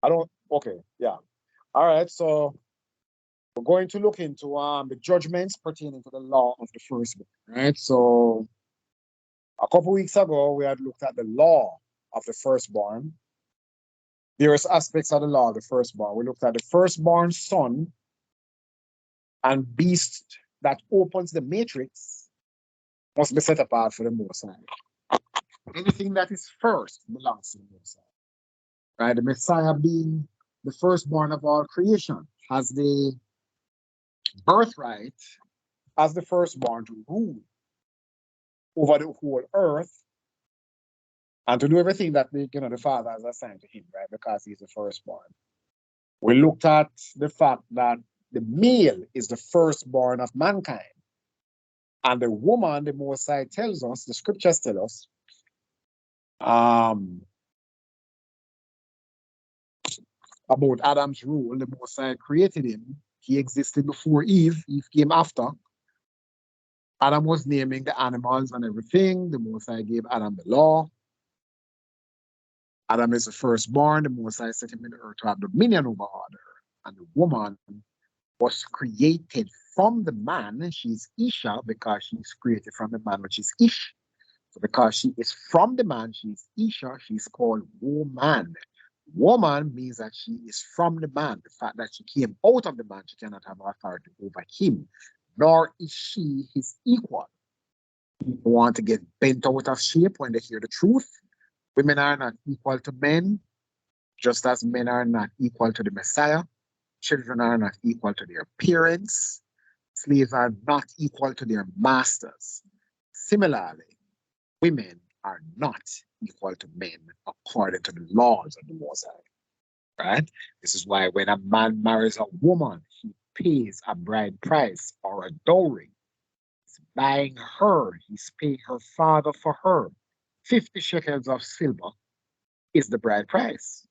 I don't, okay, yeah. All right, so we're going to look into the judgments pertaining to the law of the firstborn, right? So a couple weeks ago, we had looked at the law of the firstborn, various aspects of the law of the firstborn. We looked at the firstborn son and beast that opens the matrix must be set apart for the Most High. Anything that is first belongs to the Most High, right? The Messiah being the firstborn of all creation has the birthright as the firstborn to rule over the whole earth and to do everything that the Father has assigned to him, right? Because he's the firstborn. We looked at the fact that the male is the firstborn of mankind. And the woman, the Most High tells us, the scriptures tell us, um, about Adam's rule. The Most High created him. He existed before Eve. Eve came after. Adam was naming the animals and everything. The Most High gave Adam the law. Adam is the firstborn. The Most High set him in the earth to have dominion over all the earth. And the woman was created from the man. She's Isha because she's created from the man, which is Ish. So because she is from the man, she's Isha, she's called woman. Woman means that she is from the man. The fact that she came out of the man, she cannot have authority over him, nor is she his equal. People want to get bent out of shape when they hear the truth. Women are not equal to men, just as men are not equal to the Messiah. Children are not equal to their parents. Slaves are not equal to their masters. Similarly, women are not equal to men according to the laws of the Most High, right? This is why when a man marries a woman, he pays a bride price or a dowry. He's buying her, he's paying her father for her. 50 shekels of silver is the bride price,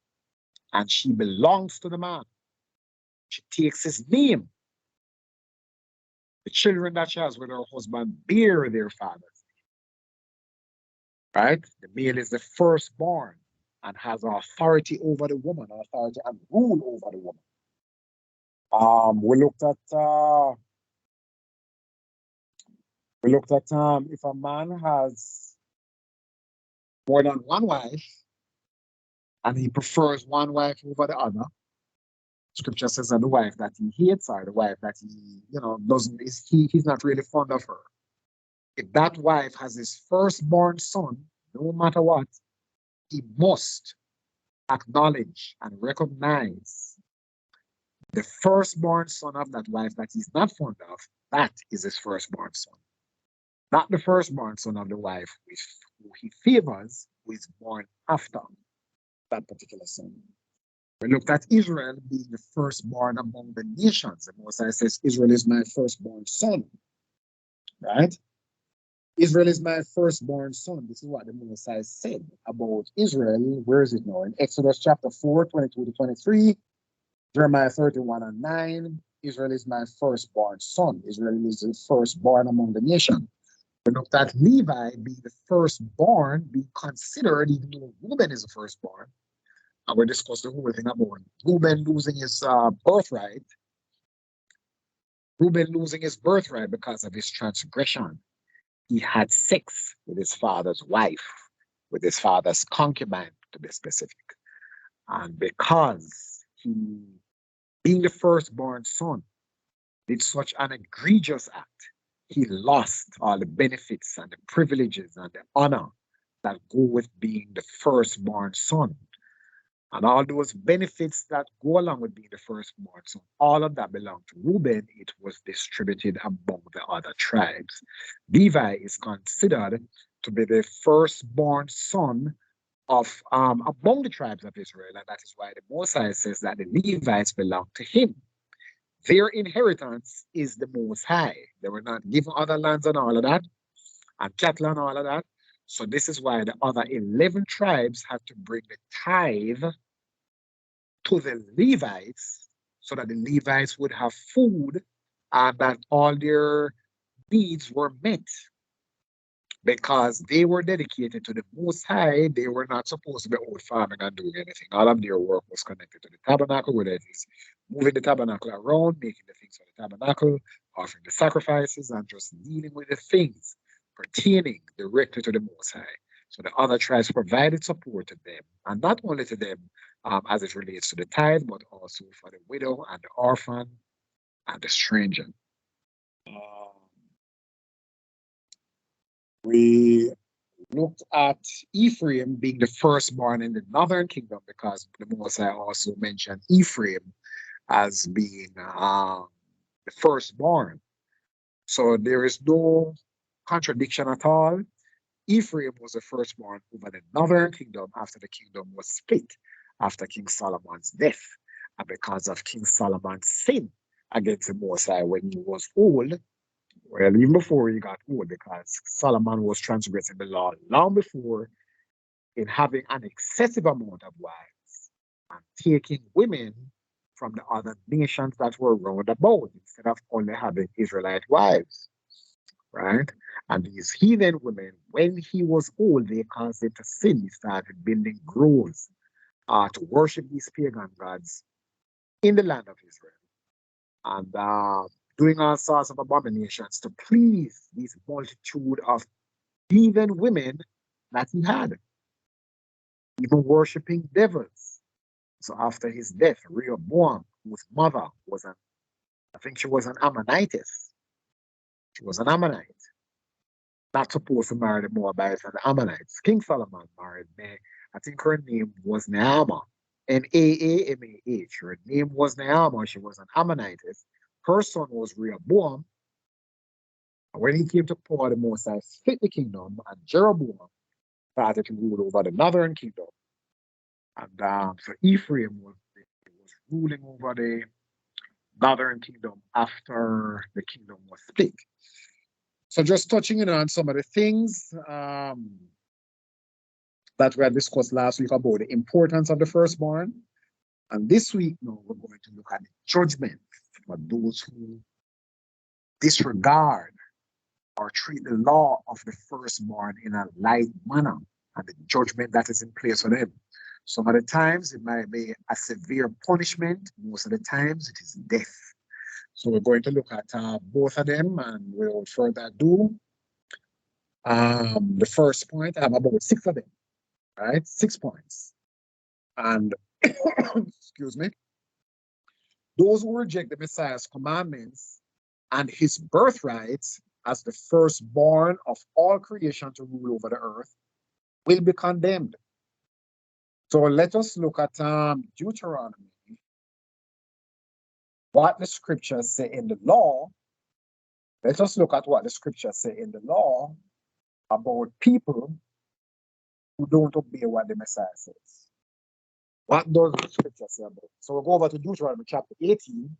and she belongs to the man. She takes his name. The children that she has with her husband bear their father's, right? The male is the firstborn and has authority over the woman, authority and rule over the woman. We looked at if a man has more than one wife and he prefers one wife over the other. Scripture says that the wife that he hates or the wife that he doesn't is he's not really fond of her. If that wife has his firstborn son, no matter what, he must acknowledge and recognize the firstborn son of that wife that he's not fond of. That is his firstborn son, not the firstborn son of the wife who he favors, who is born after that particular son. We looked at Israel being the firstborn among the nations. The Most High says, Israel is my firstborn son, right? Israel is my firstborn son. This is what the Most High said about Israel. Where is it now? In Exodus chapter 4, 22 to 23, Jeremiah 31 and 9. Israel is my firstborn son. Israel is the firstborn among the nations. We looked at Levi being the firstborn, being considered, even though Reuben is the firstborn. And we discussed the whole thing about Reuben losing his birthright. Reuben losing his birthright because of his transgression. He had sex with his father's wife, with his father's concubine, to be specific. And because he, being the firstborn son, did such an egregious act, he lost all the benefits and the privileges and the honor that go with being the firstborn son. And all those benefits that go along with being the firstborn son, all of that belonged to Reuben. It was distributed among the other tribes. Levi is considered to be the firstborn son of among the tribes of Israel, and that is why the Most High says that the Levites belong to him. Their inheritance is the Most High. They were not given other lands and all of that, and cattle and all of that. So this is why the other 11 tribes had to bring the tithe to the Levites so that the Levites would have food and that all their needs were met. because they were dedicated to the Most High. They were not supposed to be out farming and doing anything. All of their work was connected to the tabernacle, whether it is moving the tabernacle around, making the things for the tabernacle, offering the sacrifices, and just dealing with the things pertaining directly to the Most High. So the other tribes provided support to them, and not only to them as it relates to the tithe, but also for the widow and the orphan and the stranger. Um, we looked at Ephraim being the firstborn in the northern kingdom because the Most High also mentioned Ephraim as being the firstborn. So there is no contradiction at all. Ephraim was the firstborn over the northern kingdom after the kingdom was split after King Solomon's death. And because of King Solomon's sin against the Most High when he was old, well, even before he got old, because Solomon was transgressing the law long before in having an excessive amount of wives and taking women from the other nations that were round about instead of only having Israelite wives, right? And these heathen women, when he was old, they caused him to sin. He started building groves to worship these pagan gods in the land of Israel. And doing all sorts of abominations to please this multitude of heathen women that he had, even worshiping devils. So after his death, Rehoboam, whose mother was I think she was an Ammonitess. She was an Ammonite, not supposed to marry the Moabites and the Ammonites. King Solomon married me. I think her name was Naamah. Naamah. Her name was Naamah. She was an Ammonitess. Her son was Rehoboam. When he came to power, the Most High split the kingdom, and Jeroboam started to rule over the northern kingdom. And so Ephraim was ruling over the northern kingdom after the kingdom was split. So just touching in on some of the things that we had discussed last week about the importance of the firstborn. And this week, now, we're going to look at the judgment for those who disregard or treat the law of the firstborn in a light manner and the judgment that is in place for them. Some of the times it might be a severe punishment. Most of the times it is death. So we're going to look at both of them, and without further ado, the first point, I have about 6 of them, right? 6 points. And, excuse me, those who reject the Messiah's commandments and his birthright as the firstborn of all creation to rule over the earth will be condemned. So let us look at Deuteronomy, what the scriptures say in the law. Let us look at what the scriptures say in the law about people who don't obey what the Messiah says. What does the scripture say about it? So we'll go over to Deuteronomy chapter 18.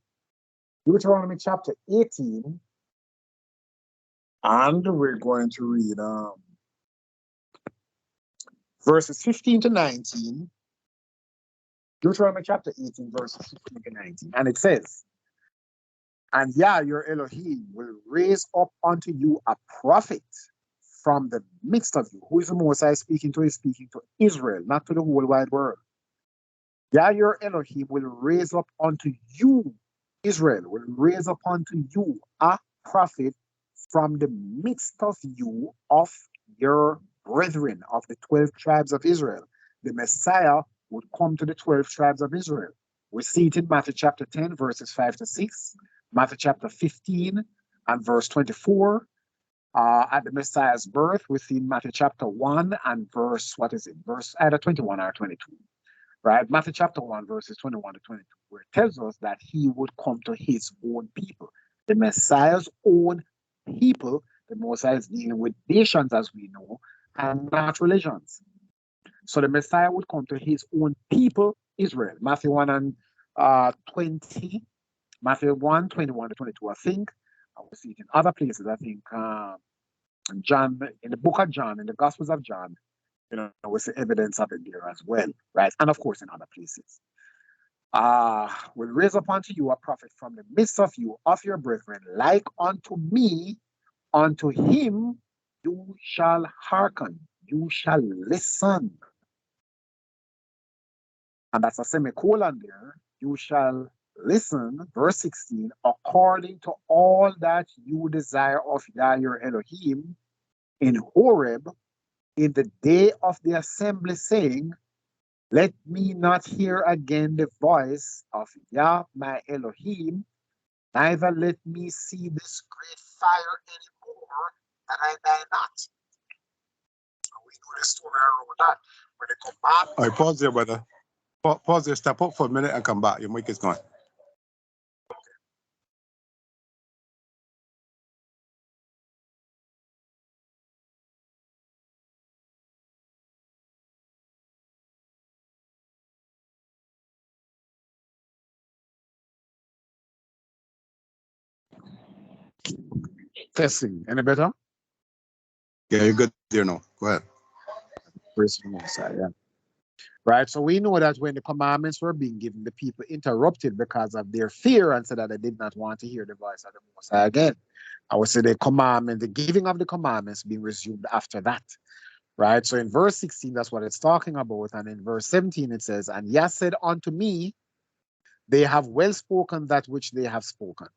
Deuteronomy chapter 18, and we're going to read verses 15 to 19. Deuteronomy chapter 18, verses 15 to 19. And it says, and Yah, your Elohim, will raise up unto you a prophet from the midst of you. Who is the Most High speaking to? Is speaking to Israel, not to the whole wide world. Yah, your Elohim, will raise up unto you, Israel, will raise up unto you a prophet from the midst of you, of your brethren, of the 12 tribes of Israel. The Messiah would come to the 12 tribes of Israel. We see it in Matthew chapter 10, verses 5 to 6, Matthew chapter 15 and verse 24. At the Messiah's birth, we see in Matthew chapter 1 and verse, verse either 21 or 22. Right? Matthew chapter 1, verses 21 to 22, where it tells us that he would come to his own people. The Messiah's own people. The Messiah is dealing with nations, as we know, and not religions. So the Messiah would come to his own people, Israel. Matthew 1 and 20, Matthew 1, 21 to 22, I think. I will see it in other places. I think John, in the book of John, in the Gospels of John, we see evidence of it there as well, right? And of course in other places. Will raise up unto you a prophet from the midst of you, of your brethren, like unto me. Unto him You shall hearken. You shall listen. And that's a semicolon there. You shall listen, verse 16, according to all that you desire of Yah your Elohim in Horeb in the day of the assembly, saying, let me not hear again the voice of Yah my Elohim, neither let me see this great fire anymore, that I die not. So we know the story around that. When they come back. All right, pause there, brother. Pause there, step up for a minute and come back. Your mic is gone. Testing. Any better? Yeah, you're good there now. Go ahead. Praise the Most High, yeah. Right. So we know that when the commandments were being given, the people interrupted because of their fear and said that they did not want to hear the voice of the Most High again. I would say the giving of the commandments being resumed after that. Right. So in verse 16, that's what it's talking about. And in verse 17, it says, and Yah said unto me, they have well spoken that which they have spoken.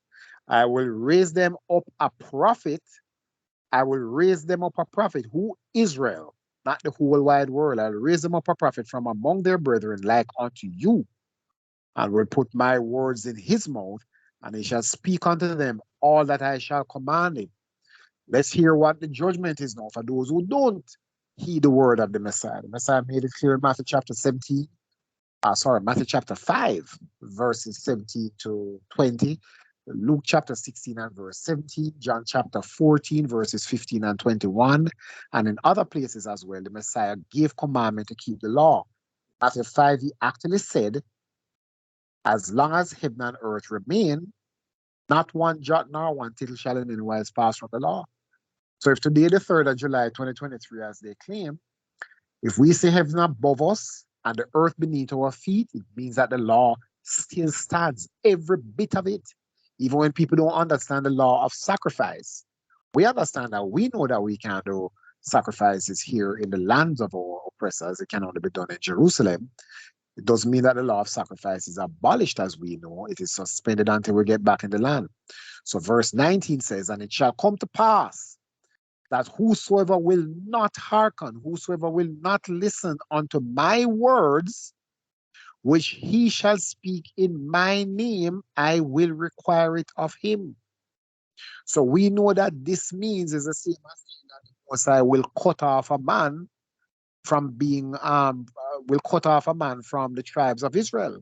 I will raise them up a prophet. I will raise them up a prophet. Who? Israel, not the whole wide world. I'll raise them up a prophet from among their brethren, like unto you, and will put my words in his mouth, and he shall speak unto them all that I shall command him. Let's hear what the judgment is now for those who don't heed the word of the Messiah. The Messiah made it clear in Matthew chapter 17. Matthew chapter 5, verses 17 to 20. Luke chapter 16 and verse 17, John chapter 14, verses 15 and 21, and in other places as well, the Messiah gave commandment to keep the law. Matthew 5, he actually said, as long as heaven and earth remain, not one jot nor one tittle shall in any wise pass from the law. So if today, the 3rd of July, 2023, as they claim, if we say heaven above us and the earth beneath our feet, it means that the law still stands, every bit of it. Even when people don't understand the law of sacrifice, we understand that we know that we can't do sacrifices here in the lands of our oppressors. It can only be done in Jerusalem. It doesn't mean that the law of sacrifice is abolished as we know. It is suspended until we get back in the land. So verse 19 says, and it shall come to pass that whosoever will not hearken, whosoever will not listen unto my words, which he shall speak in my name, I will require it of him. So we know that this means is the same as saying that the Most High will cut off a man from being will cut off a man from the tribes of Israel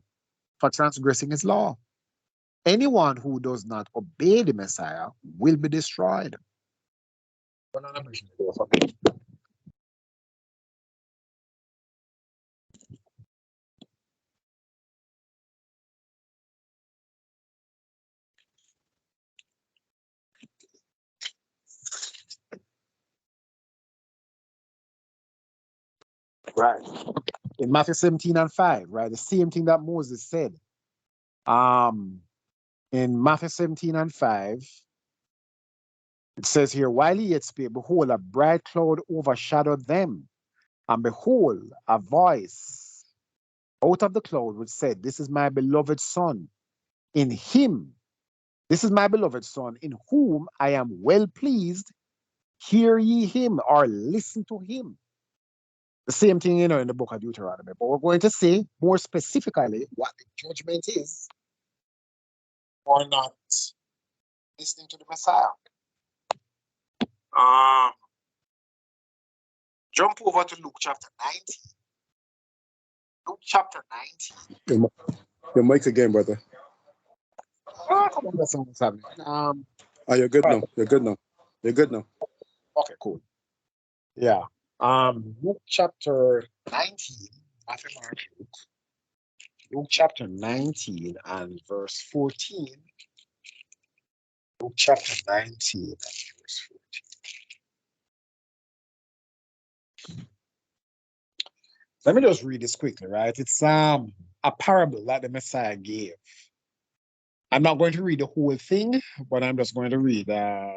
for transgressing his law. Anyone who does not obey the Messiah will be destroyed. Right. In Matthew 17 and 5, right? The same thing that Moses said. In Matthew 17 and 5, it says here, while he yet spake, behold, a bright cloud overshadowed them. And behold, a voice out of the cloud which said, this is my beloved son. In him, this is my beloved son, in whom I am well pleased. Hear ye him, or listen to him. The same thing, in the book of Deuteronomy. But we're going to see more specifically what the judgment is for not listening to the Messiah. Jump over to Luke chapter 19. Luke chapter 19. Your mic again, brother. Oh, come on, that's what's happening. You're good now. Right. You're good now. You're good now. Okay, cool. Yeah. Luke chapter 19. Matthew, Mark, Luke. Luke chapter 19 and verse 14. Luke chapter 19 and verse 14. Let me just read this quickly, right? It's a parable that the Messiah gave. I'm not going to read the whole thing, but I'm just going to read the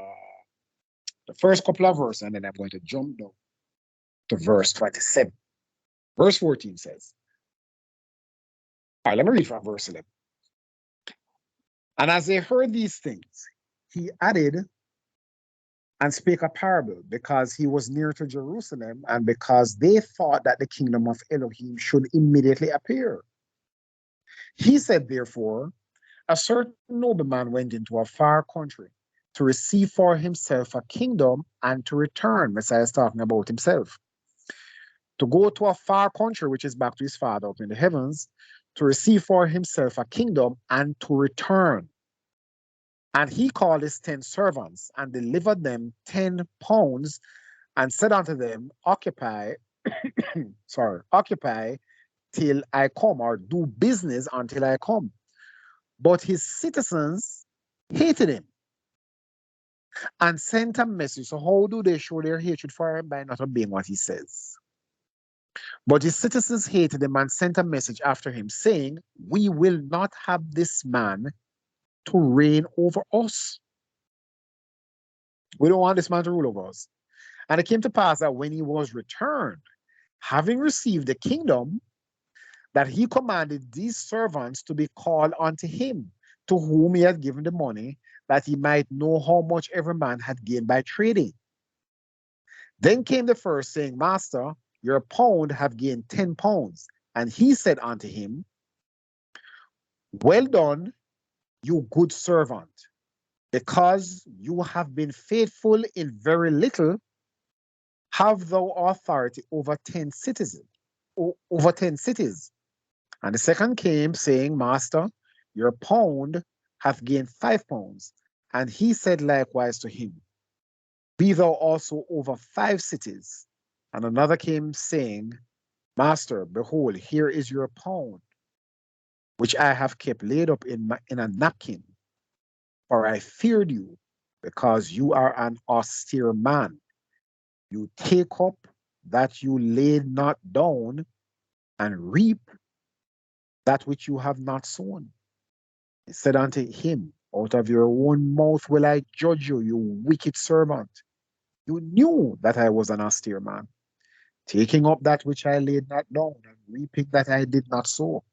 The first couple of verses, and then I'm going to jump down to verse 27. Verse 14 says, all right, let me read from verse 11. And as they heard these things, he added and spake a parable because he was near to Jerusalem and because they thought that the kingdom of Elohim should immediately appear. He said, therefore, a certain nobleman went into a far country to receive for himself a kingdom and to return. Messiah is talking about himself. To go to a far country, which is back to his father up in the heavens, to receive for himself a kingdom and to return. And he called his 10 servants and delivered them 10 pounds and said unto them, occupy, occupy till I come, or do business until I come. But his citizens hated him and sent a message. So how do they show their hatred for him? By not obeying what he says. But his citizens hated him and sent a message after him, saying, we will not have this man to reign over us. We don't want this man to rule over us. And it came to pass that when he was returned, having received the kingdom, that he commanded these servants to be called unto him, to whom he had given the money, that he might know how much every man had gained by trading. Then came the first, saying, Master, your pound have gained 10 pounds. And he said unto him, well done, you good servant, because you have been faithful in very little, have thou authority over 10 cities, over 10 cities. And the second came, saying, Master, your pound hath gained 5 pounds. And he said likewise to him, be thou also over 5 cities. And another came, saying, Master, behold, here is your pound, which I have kept laid up in a napkin. For I feared you, because you are an austere man. You take up that you laid not down, and reap that which you have not sown. He said unto him, out of your own mouth will I judge you, you wicked servant. You knew that I was an austere man, taking up that which I laid not down, and reaping that I did not sow.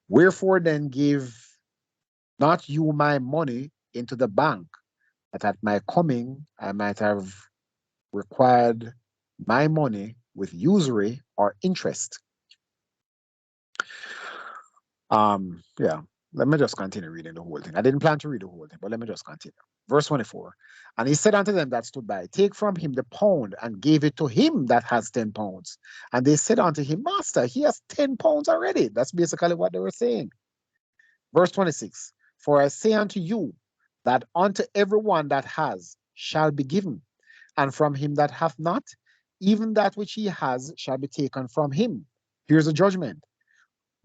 Wherefore then give not you my money into the bank, that at my coming I might have required my money with usury or interest. Yeah, let me just continue reading the whole thing. I didn't plan to read the whole thing, but let me just continue. Verse 24. And he said unto them that stood by, take from him the pound and gave it to him that has 10 pounds. And they said unto him, Master, he has 10 pounds already. That's basically what they were saying. Verse 26. For I say unto you that unto everyone that has shall be given, and from him that hath not, even that which he has shall be taken from him. Here's the judgment.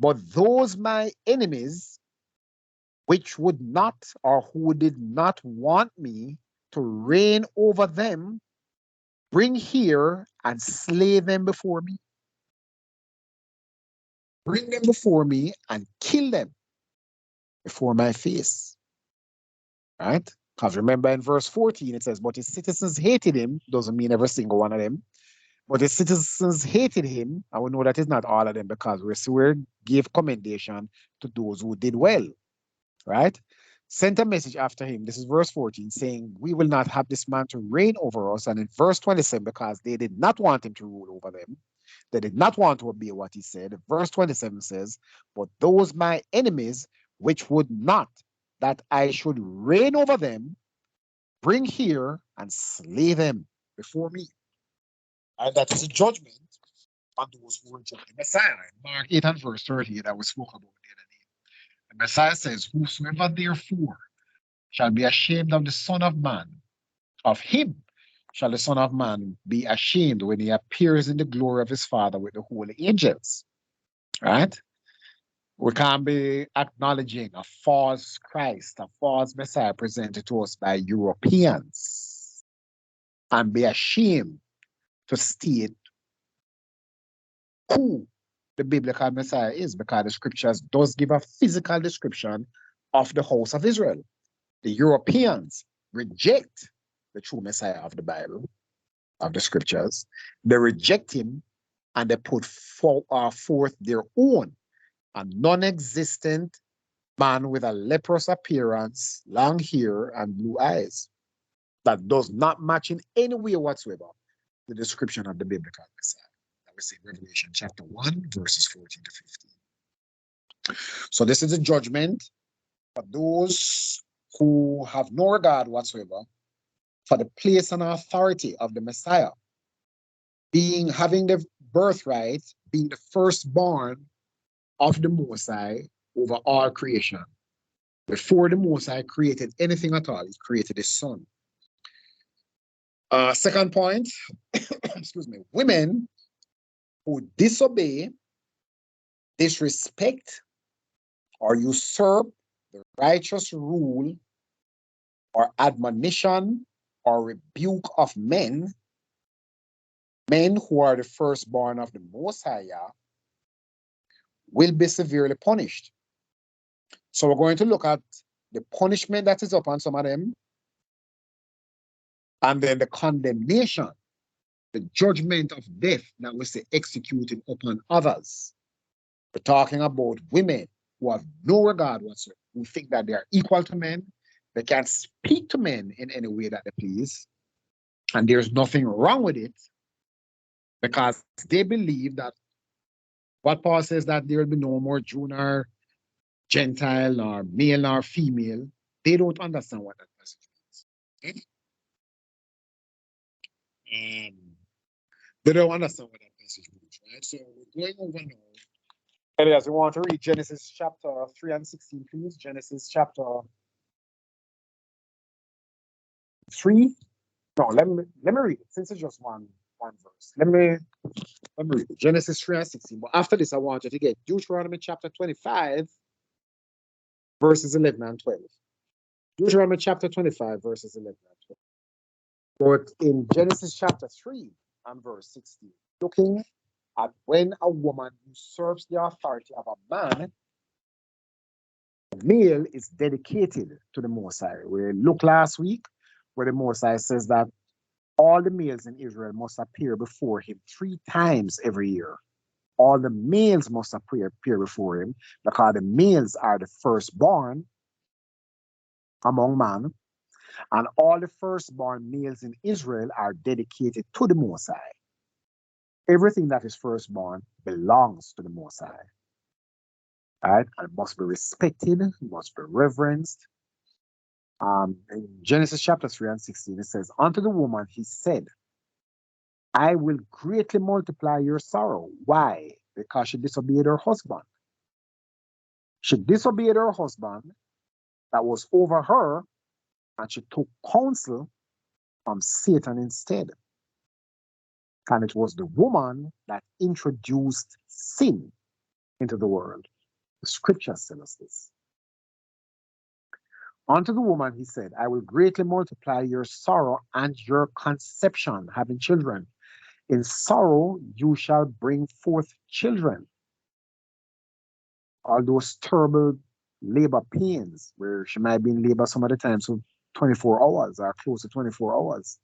But those my enemies, which would not, or who did not want me to reign over them, bring here and slay them before me. Bring them before me and kill them before my face. Right? Because remember in verse 14, it says, but his citizens hated him. Doesn't mean every single one of them. But the citizens hated him. And we know that is not all of them, because we gave commendation to those who did well. Right? Sent a message after him. This is verse 14, saying, we will not have this man to reign over us. And in verse 27, because they did not want him to rule over them, they did not want to obey what he said. Verse 27 says, but those my enemies, which would not that I should reign over them, bring here and slay them before me. And that is a judgment on those who reject the Messiah. Mark 8 and verse 30 that we spoke about the other day. The Messiah says, whosoever therefore shall be ashamed of the Son of Man, of him shall the Son of Man be ashamed when he appears in the glory of his Father with the holy angels. Right? We can't be acknowledging a false Christ, a false Messiah presented to us by Europeans, and be ashamed to state who the biblical Messiah is, because the scriptures does give a physical description of the house of Israel. The Europeans reject the true Messiah of the Bible, of the scriptures. They reject him and they put forth their own, a non-existent man with a leprous appearance, long hair, and blue eyes that does not match in any way whatsoever the description of the biblical Messiah. That we see in Revelation chapter 1, verses 14 to 15. So this is a judgment for those who have no regard whatsoever for the place and authority of the Messiah, having the birthright, being the firstborn of the Most High over all creation. Before the Most High created anything at all, he created his son. Second point, excuse me, women who disobey, disrespect, or usurp the righteous rule or admonition or rebuke of men who are the firstborn of the Most High, will be severely punished. So we're going to look at the punishment that is upon some of them, and then the condemnation, the judgment of death that was executed upon others. We're talking about women who have no regard whatsoever, who think that they are equal to men, they can't speak to men in any way that they please, and there's nothing wrong with it because they believe that what Paul says, that there will be no more Jew nor Gentile nor male nor female, they don't understand what that passage means. They don't understand what that passage means, right? So we're going over now. Elias, we want to read Genesis chapter 3 and 16, please. Genesis chapter 3. No, let me read it since it's just one verse. Let me read it. Genesis 3 and 16. But after this, I want you to get Deuteronomy chapter 25, verses 11 and 12. Deuteronomy chapter 25, verses 11 and 12. But in Genesis chapter 3 and verse 16, looking at when a woman usurps the authority of a man, the male is dedicated to the Most High. We looked last week where the Most High says that all the males in Israel must appear before him 3 times every year. All the males must appear before him because the males are the firstborn among man, and all the firstborn males in Israel are dedicated to the Most High. Everything that is firstborn belongs to the Most High. Right? And it must be respected, it must be reverenced. In Genesis chapter 3 and 16, it says, unto the woman he said, I will greatly multiply your sorrow. Why? Because she disobeyed her husband. She disobeyed her husband that was over her, and she took counsel from Satan instead. And it was the woman that introduced sin into the world. The scriptures tell us this. Unto the woman he said, I will greatly multiply your sorrow and your conception, having children. In sorrow you shall bring forth children. All those terrible labor pains where she might be in labor some of the times for 24 hours or close to 24 hours.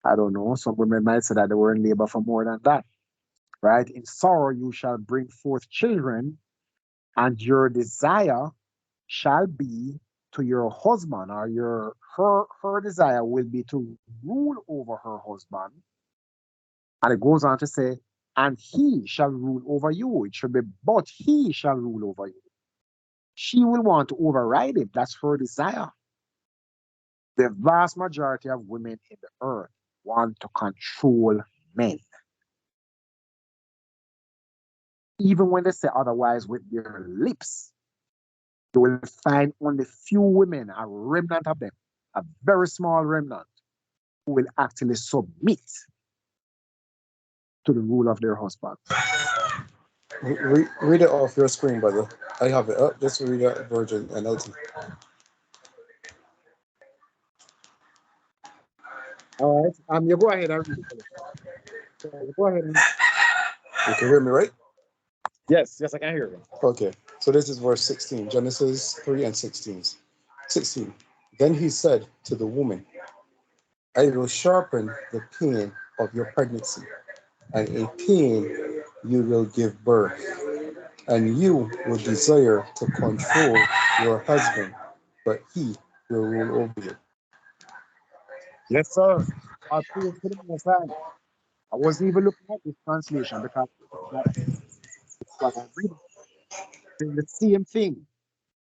I don't know. Some women might say that they were in labor for more than that. Right? In sorrow you shall bring forth children, and your desire shall be to your husband, or her desire will be to rule over her husband. And it goes on to say, and he shall rule over you. It should be, but he shall rule over you. She will want to override him. That's her desire. The vast majority of women in the earth want to control men. Even when they say otherwise with their lips, you will find only few women, a remnant of them, a very small remnant, who will actually submit to the rule of their husband. Read it off your screen, brother. I have it up. Just read that Virgin NLT. All right. You go ahead and read it. So go ahead. You can hear me, right? Yes, I can hear you. Okay. So this is verse 16, Genesis 3 and 16. 16. Then he said to the woman, I will sharpen the pain of your pregnancy, and in pain you will give birth, and you will desire to control your husband, but he will rule over you. Yes, sir. All praise to the Most High. I wasn't even looking at this translation because that's what I'm reading. Saying the same thing.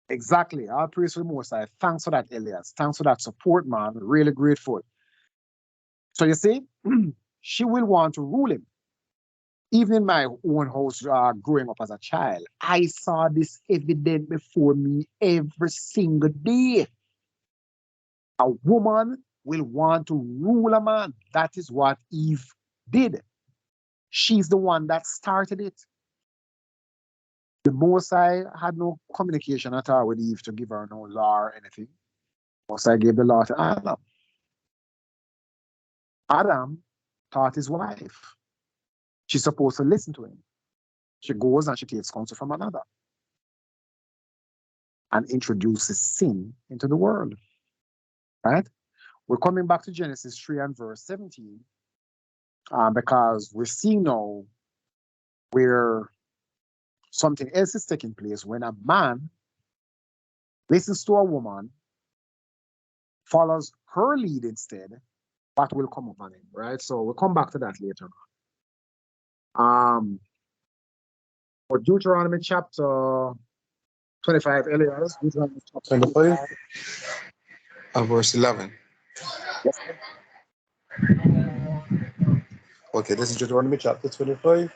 Exactly. All praise to the Most High. Thanks for that, Elias. Thanks for that support, man. Really grateful. So you see, she will want to rule him. Even in my own house, growing up as a child, I saw this evident before me every single day. A woman will want to rule a man. That is what Eve did. She's the one that started it. The Mosai had no communication at all with Eve to give her no law or anything. Mosai gave the law to Adam. Adam taught his wife. She's supposed to listen to him. She goes and she takes counsel from another and introduces sin into the world. Right? We're coming back to Genesis 3 and verse 17 because we're seeing now where something else is taking place when a man listens to a woman, follows her lead instead, what will come upon him, right? So we'll come back to that later on. For Deuteronomy chapter 25, Elias, Deuteronomy chapter 25 25. and verse 11. Yes, sir. Okay, this is Deuteronomy chapter 25,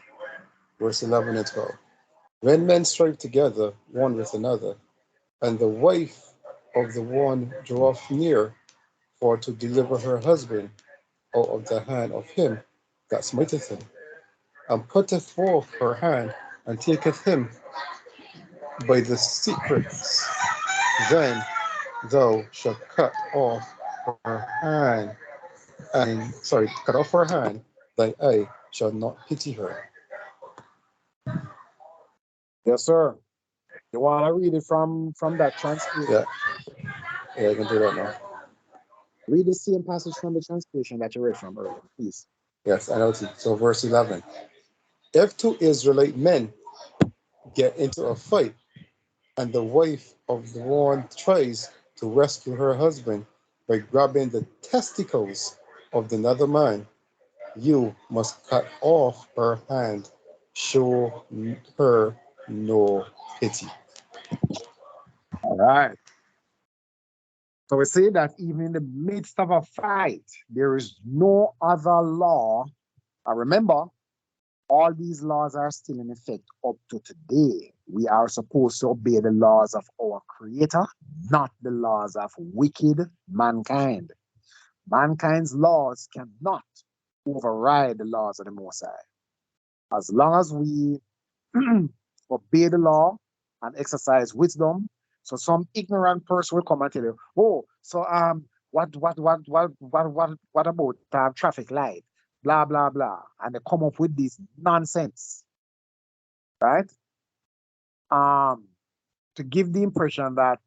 verse 11 and 12. When men strive together one with another, and the wife of the one draweth near for to deliver her husband out of the hand of him that smiteth him, and putteth forth her hand, and taketh him by the secrets, then thou shalt cut off her hand, and cut off her hand, thy eye shall not pity her. Yes, sir. You want to read it from that translation? Yeah, yeah, I can do that now. Read the same passage from the translation that you read from earlier, please. Yes, I know. So verse 11. If two Israelite men get into a fight, and the wife of the one tries to rescue her husband by grabbing the testicles of the other man, you must cut off her hand. Show her no pity. All right. So we say that even in the midst of a fight, there is no other law. Remember, all these laws are still in effect up to today. We are supposed to obey the laws of our Creator, not the laws of wicked mankind. Mankind's laws cannot override the laws of the Most High. As long as we obey the law and exercise wisdom, so some ignorant person will come and tell you, "Oh, so what about traffic light? Blah blah blah," and they come up with this nonsense, right? Um, to give the impression that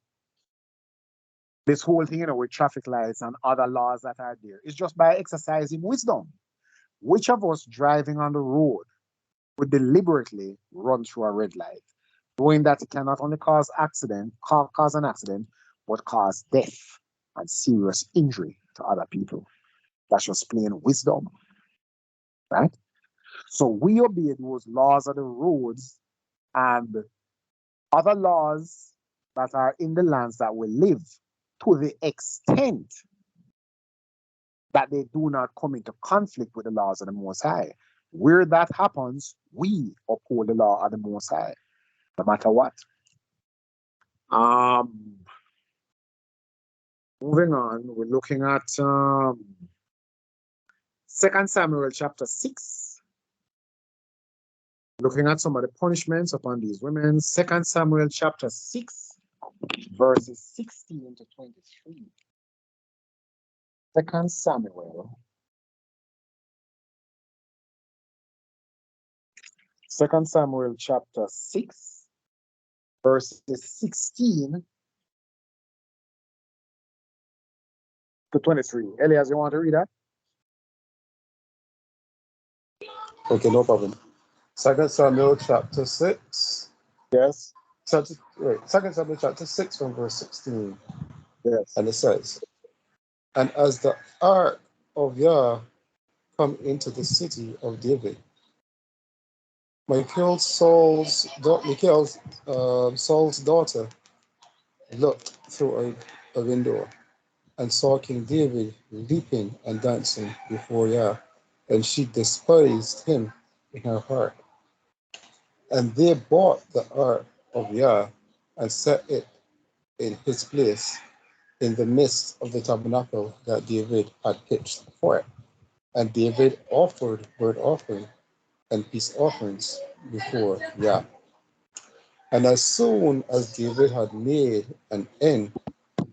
this whole thing, with traffic lights and other laws that are there, is just by exercising wisdom. Which of us driving on the road would deliberately run through a red light, knowing that it can not only cause an accident, but cause death and serious injury to other people? That's just plain wisdom, right? So we obey those laws of the roads and other laws that are in the lands that we live to the extent that they do not come into conflict with the laws of the Most High. Where that happens, we uphold the law of the Most High, no matter what. Um, Moving on, we're looking at 2 Samuel chapter 6, looking at some of the punishments upon these women. 2 Samuel chapter 6, verses 16 to 23. 2 Samuel. 2 Samuel chapter 6, verses 16 to 23. Elias, you want to read that? Okay, no problem. Second Samuel chapter 6. Yes. Second Samuel chapter 6 from verse 16. Yes. And it says, And as the ark of Yah come into the city of David, Saul's daughter looked through a window and saw King David leaping and dancing before Yah, and she despised him in her heart. And they brought the ark of Yah and set it in his place in the midst of the tabernacle that David had pitched for it. And David offered burnt offering and peace offerings before Yah. And as soon as David had made an end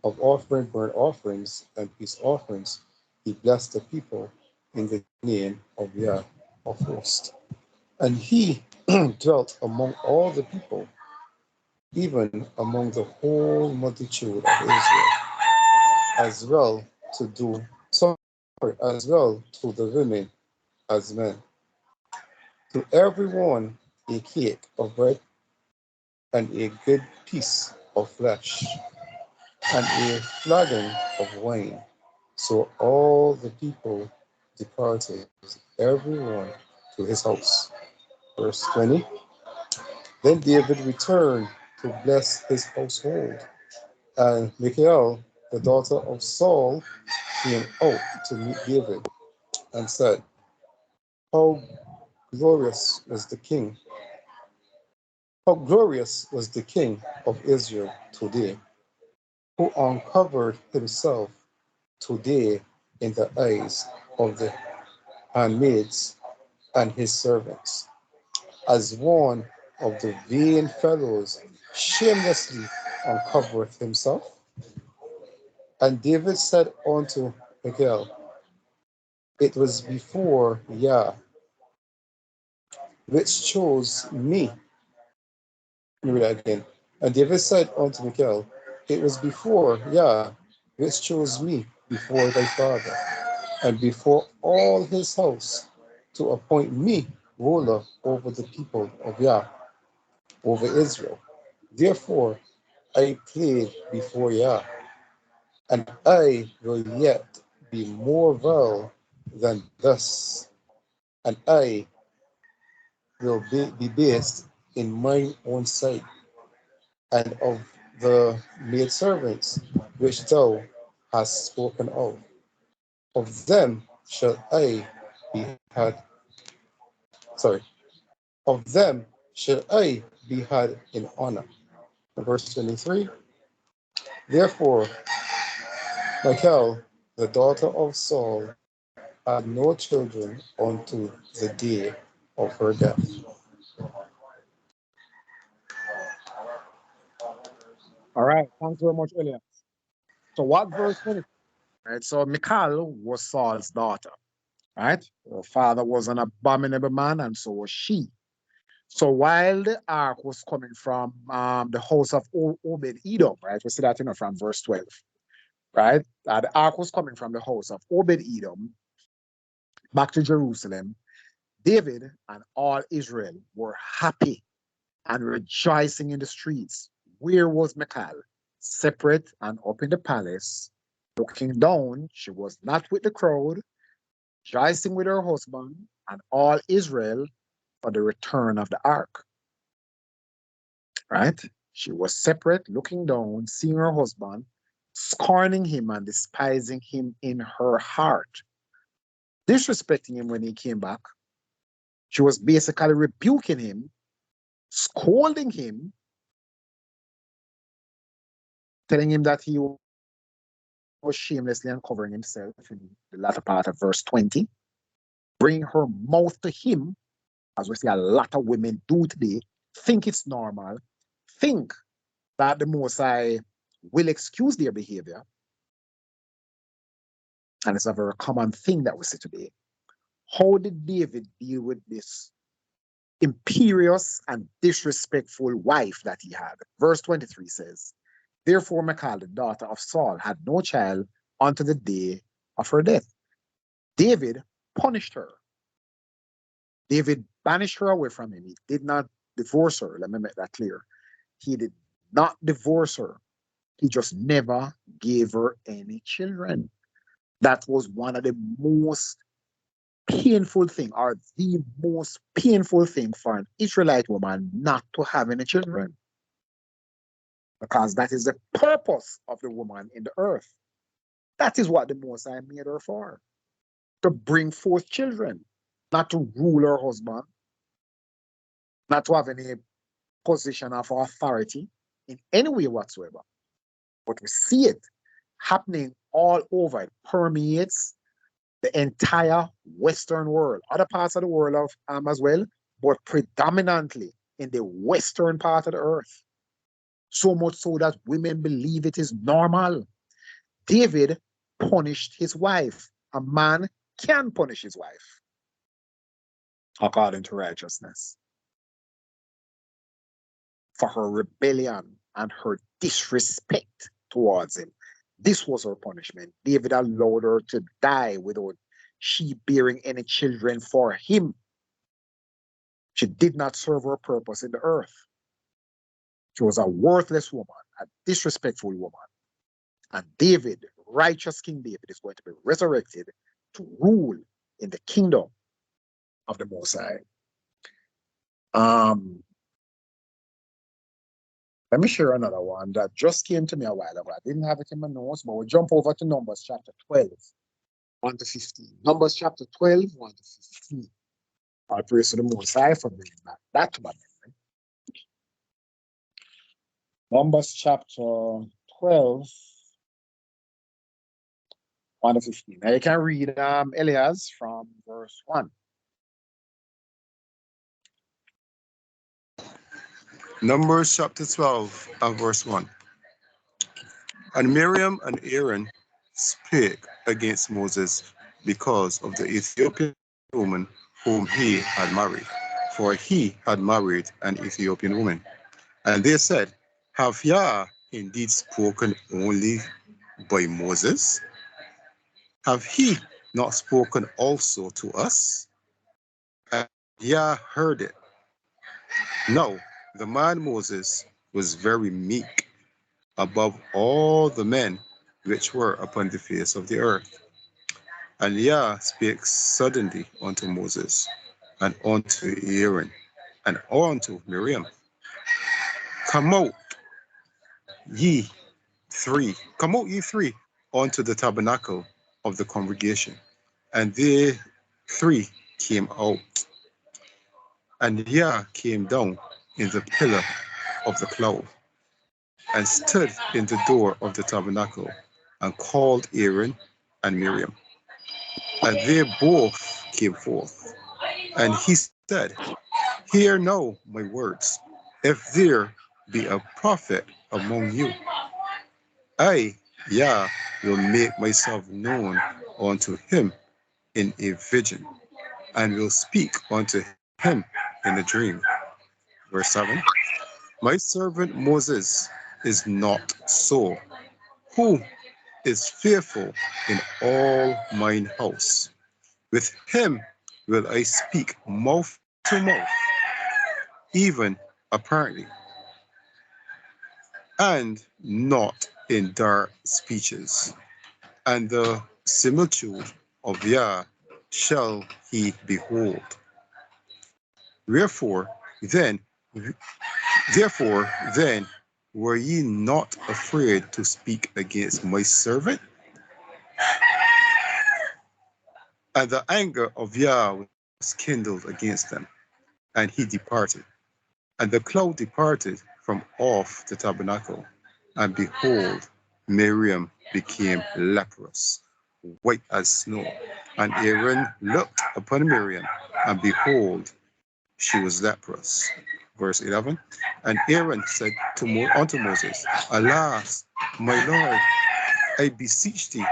of offering burnt offerings and peace offerings, he blessed the people in the name of Yah of hosts. And he dwelt among all the people, even among the whole multitude of Israel, as well to do sorry, as well to the women as men. To every one a cake of bread and a good piece of flesh and a flagon of wine. So all the people departed, every one to his house. Verse 20. Then David returned to bless his household, and Michal, the daughter of Saul, came out to meet David and said, How glorious was the king! How glorious was the king of Israel today, who uncovered himself today in the eyes of the handmaids and his servants, as one of the vain fellows shamelessly uncovereth himself. And David said unto Michal, It was before Yah which chose me. Let me read that again. And David said unto Michal, It was before Yah which chose me before thy father, and before all his house, to appoint me ruler over the people of Yah, over Israel. Therefore I plead before Yah, and I will yet be more vile than thus, and I will be based in mine own sight, and of the maidservants which thou hast spoken of. Of them shall I be had, sorry, of them shall I be had in honor. Verse 23. Therefore, Michal, the daughter of Saul, had no children unto the day of her death. All right. Thanks very much, Elias. So what verse 20? Right. So Michal was Saul's daughter. Right. Her father was an abominable man, and so was she. So while the ark was coming from the house of Obed Edom, right? We see that from verse 12, right? The ark was coming from the house of Obed Edom back to Jerusalem. David and all Israel were happy and rejoicing in the streets. Where was Michal? Separate and up in the palace, looking down. She was not with the crowd, rejoicing with her husband and all Israel for the return of the ark. Right? She was separate, looking down, seeing her husband, scorning him and despising him in her heart, disrespecting him when he came back. She was basically rebuking him, scolding him, telling him that he was shamelessly uncovering himself in the latter part of verse 20, bringing her mouth to him, as we see a lot of women do today, think it's normal, think that the Most High will excuse their behavior. And it's a very common thing that we see today. How did David deal with this imperious and disrespectful wife that he had? Verse 23 says, Therefore Michal, the daughter of Saul, had no child unto the day of her death. David punished her. David banished her away from him. He did not divorce her. Let me make that clear. He did not divorce her. He just never gave her any children. That was one of the most painful thing, or the most painful thing for an Israelite woman not to have any children. Because that is the purpose of the woman in the earth. That is what the Most High made her for. To bring forth children, not to rule her husband, not to have any position of authority in any way whatsoever. But we see it happening all over. It permeates the entire Western world, other parts of the world as well, but predominantly in the Western part of the earth. So much so that women believe it is normal. David punished his wife. A man can punish his wife according to righteousness for her rebellion and her disrespect towards him. This was her punishment. David allowed her to die without she bearing any children for him. She did not serve her purpose in the earth. She was a worthless woman, a disrespectful woman. And David, righteous King David, is going to be resurrected to rule in the kingdom of the Most High. Let me share another one that just came to me a while ago. I didn't have it in my notes, but we'll jump over to Numbers chapter 12, 1 to 15. Numbers chapter 12, 1 to 15. I praise to the Most High for bringing back that to my memory. Numbers chapter 12, 1 to 15. Now you can read Elias from verse 1. Numbers chapter 12 and verse 1. And Miriam and Aaron spake against Moses because of the Ethiopian woman whom he had married, for he had married an Ethiopian woman. And they said, Have Yah indeed spoken only by Moses? Have he not spoken also to us? And Yah heard it. Now, the man Moses was very meek above all the men which were upon the face of the earth. And Yah spake suddenly unto Moses, and unto Aaron, and unto Miriam. Come out, ye come out ye three unto the tabernacle of the congregation. And they three came out. And Yah came down in the pillar of the cloud, and stood in the door of the tabernacle, and called Aaron and Miriam. And they both came forth. And he said, Hear now my words. If there be a prophet among you, I, Yah, will make myself known unto him in a vision, and will speak unto him in a dream. Verse 7. My servant Moses is not so, who is fearful in all mine house. With him will I speak mouth to mouth, even apparently, and not in dark speeches. And the similitude of Yah shall he behold. Wherefore then, therefore then, were ye not afraid to speak against my servant? And the anger of Yah was kindled against them, and he departed. And the cloud departed from off the tabernacle, and behold, Miriam became leprous, white as snow. And Aaron looked upon Miriam, and behold, she was leprous. Verse 11. And Aaron said unto Moses, Alas, my Lord, I beseech thee,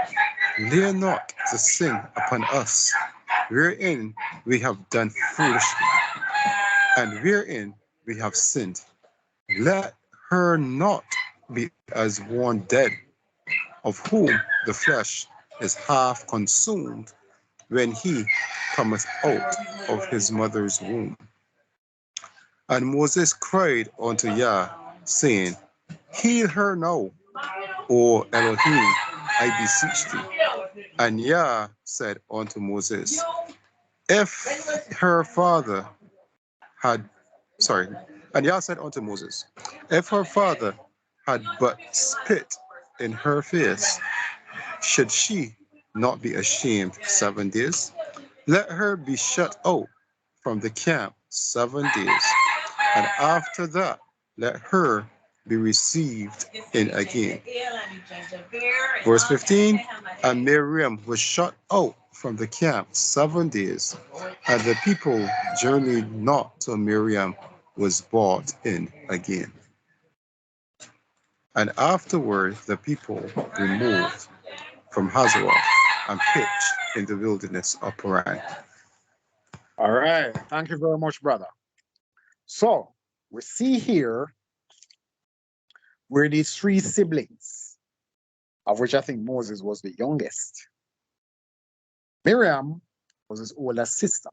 lay not the sin upon us, wherein we have done foolishly, and wherein we have sinned. Let her not be as one dead, of whom the flesh is half consumed when he cometh out of his mother's womb. And Moses cried unto Yah, saying, Heal her now, O Elohim, I beseech thee. And Yah said unto Moses, If her father had, sorry, and Yah said unto Moses, If her father had but spit in her face, should she not be ashamed 7 days? Let her be shut out from the camp 7 days, and after that let her be received in again. Verse 15, and Miriam was shut out from the camp 7 days, and the people journeyed not till Miriam was brought in again. And afterward the people removed from Hazeroth and pitched in the wilderness of Paran. All right. Thank you very much, brother. So we see here where these three siblings, of which I think Moses was the youngest. Miriam was his older sister.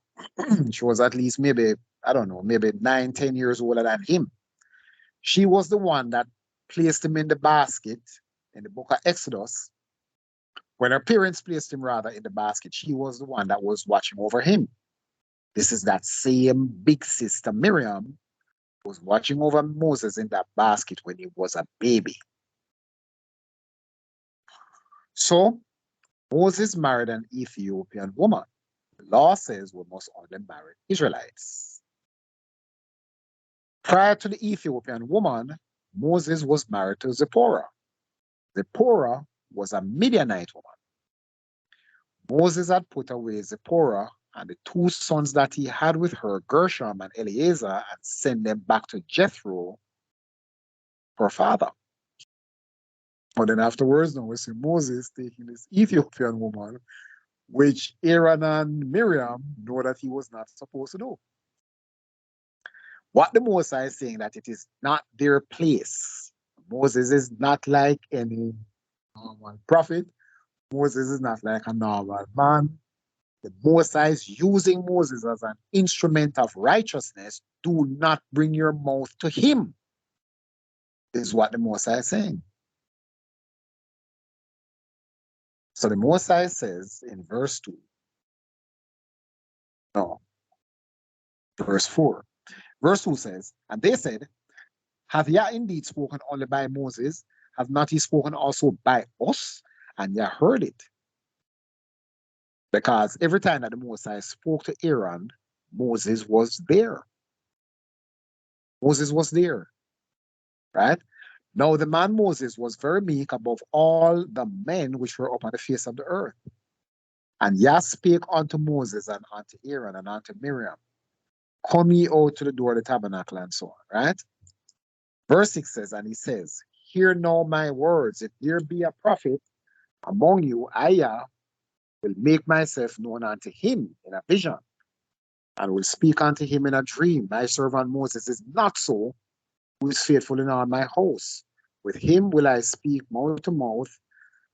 She was at least maybe, I don't know, maybe 9, 10 years older than him. She was the one that placed him in the basket in the book of Exodus. When her parents placed him rather in the basket, she was the one that was watching over him. This is that same big sister Miriam who was watching over Moses in that basket when he was a baby. So Moses married an Ethiopian woman. The law says we must only marry Israelites. Prior to the Ethiopian woman, Moses was married to Zipporah. Zipporah was a Midianite woman. Moses had put away Zipporah and the two sons that he had with her, Gershom and Eleazar, and sent them back to Jethro, her father. But then afterwards, now we see Moses taking this Ethiopian woman, which Aaron and Miriam know that he was not supposed to do. What the Mosai is saying that it is not their place. Moses is not like any normal prophet. Moses is not like a normal man. The Mosai is using Moses as an instrument of righteousness. Do not bring your mouth to him, is what the Mosai is saying. So the Mosai says in verse 2, no, verse 4. Verse 2 says, and they said, Have Yah indeed spoken only by Moses? Have not he spoken also by us? And Yah heard it. Because every time that the Mosai spoke to Aaron, Moses was there. Moses was there, right? Now the man Moses was very meek above all the men which were upon the face of the earth. And Yah spake unto Moses and unto Aaron and unto Miriam, Come ye out to the door of the tabernacle, and so on, right? Verse 6 says, and he says, Hear now my words. If there be a prophet among you, I, Yah, will make myself known unto him in a vision, and will speak unto him in a dream. My servant Moses is not so, who is faithful in all my house. With him will I speak mouth to mouth.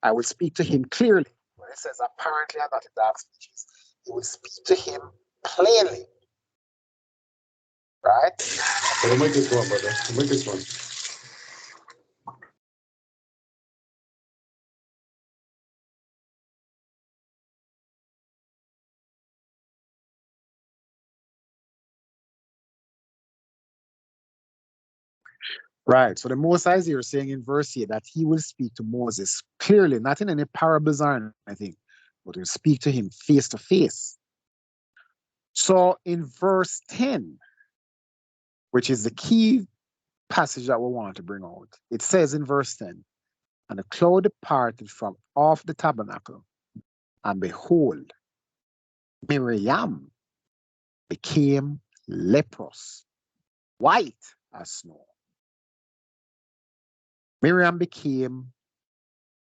I will speak to him clearly. When it says apparently and not in dark speeches, he will speak to him plainly. Right? We'll make this one, brother. We'll make this one. Right. So the Moses here is saying in verse 8 that he will speak to Moses clearly, not in any parables or anything, but will speak to him face to face. So in verse 10, which is the key passage that we want to bring out, it says in verse 10, and the cloud departed from off the tabernacle, and behold, Miriam became leprous, white as snow. Miriam became,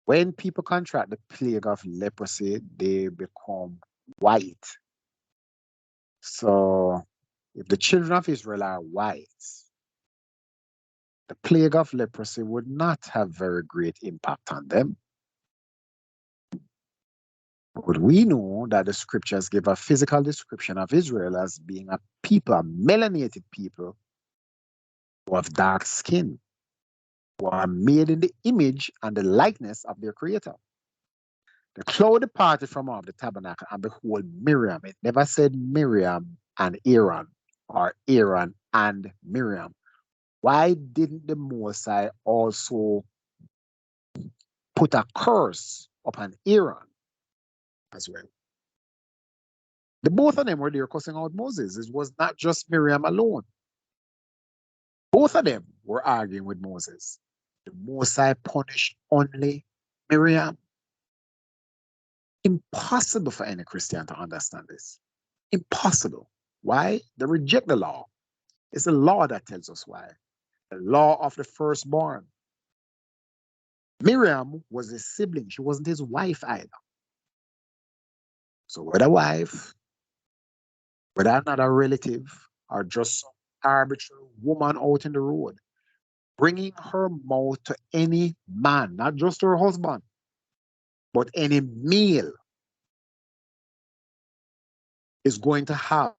when people contract the plague of leprosy, they become white. So if the children of Israel are white, the plague of leprosy would not have very great impact on them. But we know that the scriptures give a physical description of Israel as being a people, a melanated people who have dark skin, who are made in the image and the likeness of their creator. The cloud departed from off the tabernacle, and behold, Miriam. It never said Miriam and Aaron or Aaron and Miriam. Why didn't the Mosai also put a curse upon Aaron as well? The both of them were there cussing out Moses. It was not just Miriam alone. Both of them were arguing with Moses. The Mosai punished only Miriam. Impossible for any Christian to understand this. Impossible. Why? They reject the law. It's the law that tells us why. The law of the firstborn. Miriam was his sibling. She wasn't his wife either. So whether wife, whether not a relative, or just some arbitrary woman out in the road, bringing her mouth to any man, not just her husband, but any male, is going to have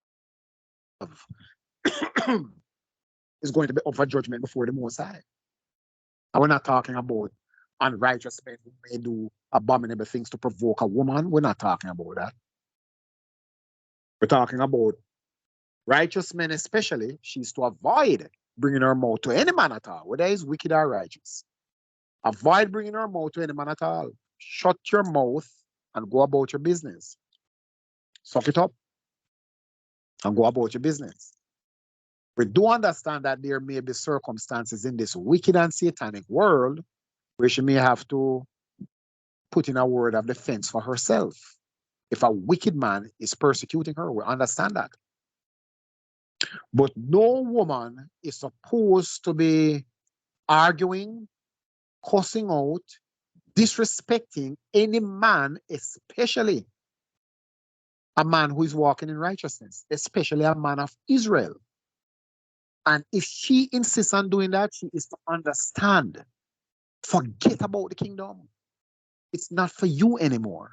is going to be up for judgment before the Most High. And we're not talking about unrighteous men who may do abominable things to provoke a woman. We're not talking about that. We're talking about righteous men, especially. She's to avoid bringing her mouth to any man at all, whether he's wicked or righteous. Avoid bringing her mouth to any man at all. Shut your mouth and go about your business. Suck it up and go about your business. We do understand that there may be circumstances in this wicked and satanic world where she may have to put in a word of defense for herself. If a wicked man is persecuting her, we understand that. But no woman is supposed to be arguing, cussing out, disrespecting any man, especially a man who is walking in righteousness, especially a man of Israel. And if she insists on doing that, she is to understand. Forget about the kingdom. It's not for you anymore.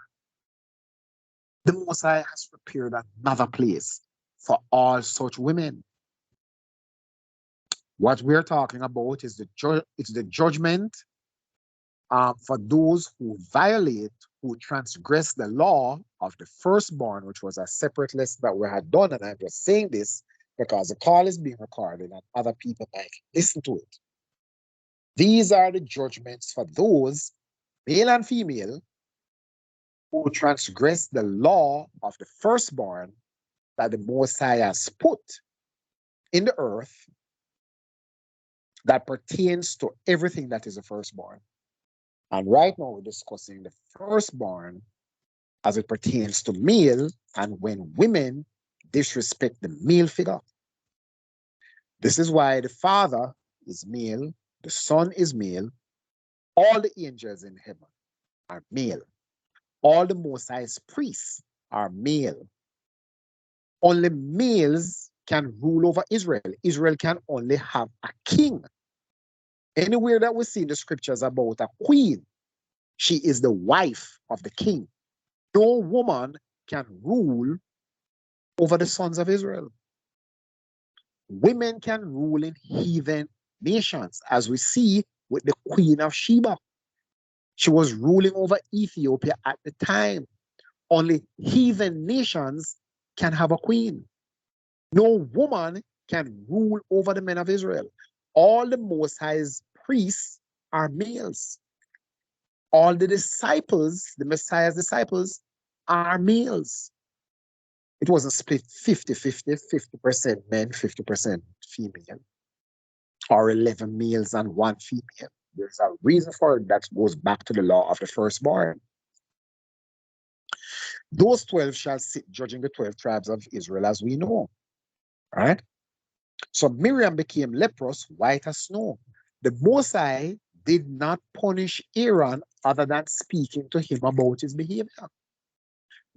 The Most High has prepared another place for all such women. What we're talking about is the judgment for those who violate, who transgress the law of the firstborn, which was a separate list that we had done. And I'm just saying this because the call is being recorded and other people might listen to it. These are the judgments for those, male and female, who transgress the law of the firstborn that the Most High has put in the earth that pertains to everything that is the firstborn. And right now we're discussing the firstborn as it pertains to male and when women disrespect the male figure. This is why the Father is male, the Son is male, all the angels in heaven are male, all the Most High's priests are male. Only males can rule over Israel. Israel can only have a king. Anywhere that we see in the scriptures about a queen, she is the wife of the king. No woman can rule over the sons of Israel. Women can rule in heathen nations, as we see with the Queen of Sheba. She was ruling over Ethiopia at the time. Only heathen nations can have a queen. No woman can rule over the men of Israel. All the Most High's priests are males. All the disciples, the Messiah's disciples, are males. It wasn't split 50-50, 50% men, 50% female, or 11 males and 1 female. There's a reason for it that goes back to the law of the firstborn. Those 12 shall sit judging the 12 tribes of Israel, as we know. Right? So Miriam became leprous, white as snow. The Most High did not punish Aaron other than speaking to him about his behavior.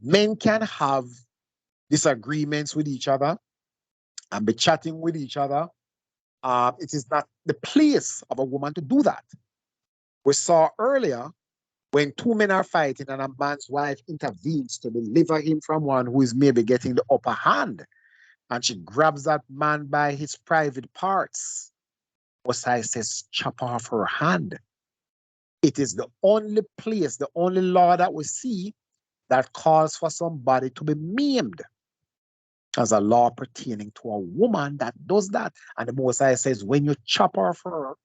Men can have disagreements with each other and be chatting with each other. It is not the place of a woman to do that. We saw earlier When two men are fighting and a man's wife intervenes to deliver him from one who is maybe getting the upper hand, and she grabs that man by his private parts, Most High says, chop off her hand. It is the only place, the only law that we see that calls for somebody to be maimed as a law pertaining to a woman that does that. And the Most High says, when you chop off her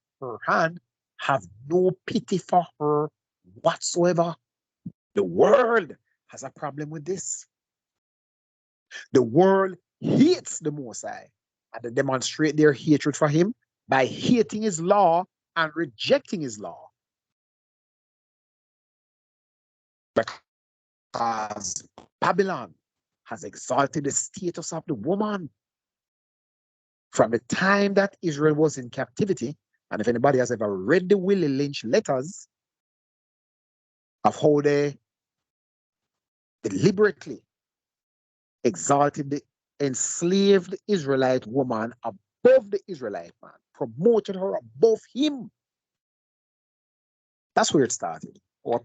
hand, have no pity for her whatsoever. The world has a problem with this. The world hates the Most High, and they demonstrate their hatred for him by hating his law and rejecting his law. Because Babylon has exalted the status of the woman from the time that Israel was in captivity. And if anybody has ever read the Willie Lynch letters of how they deliberately exalted the enslaved Israelite woman above the Israelite man, promoted her above him. That's where it started. Or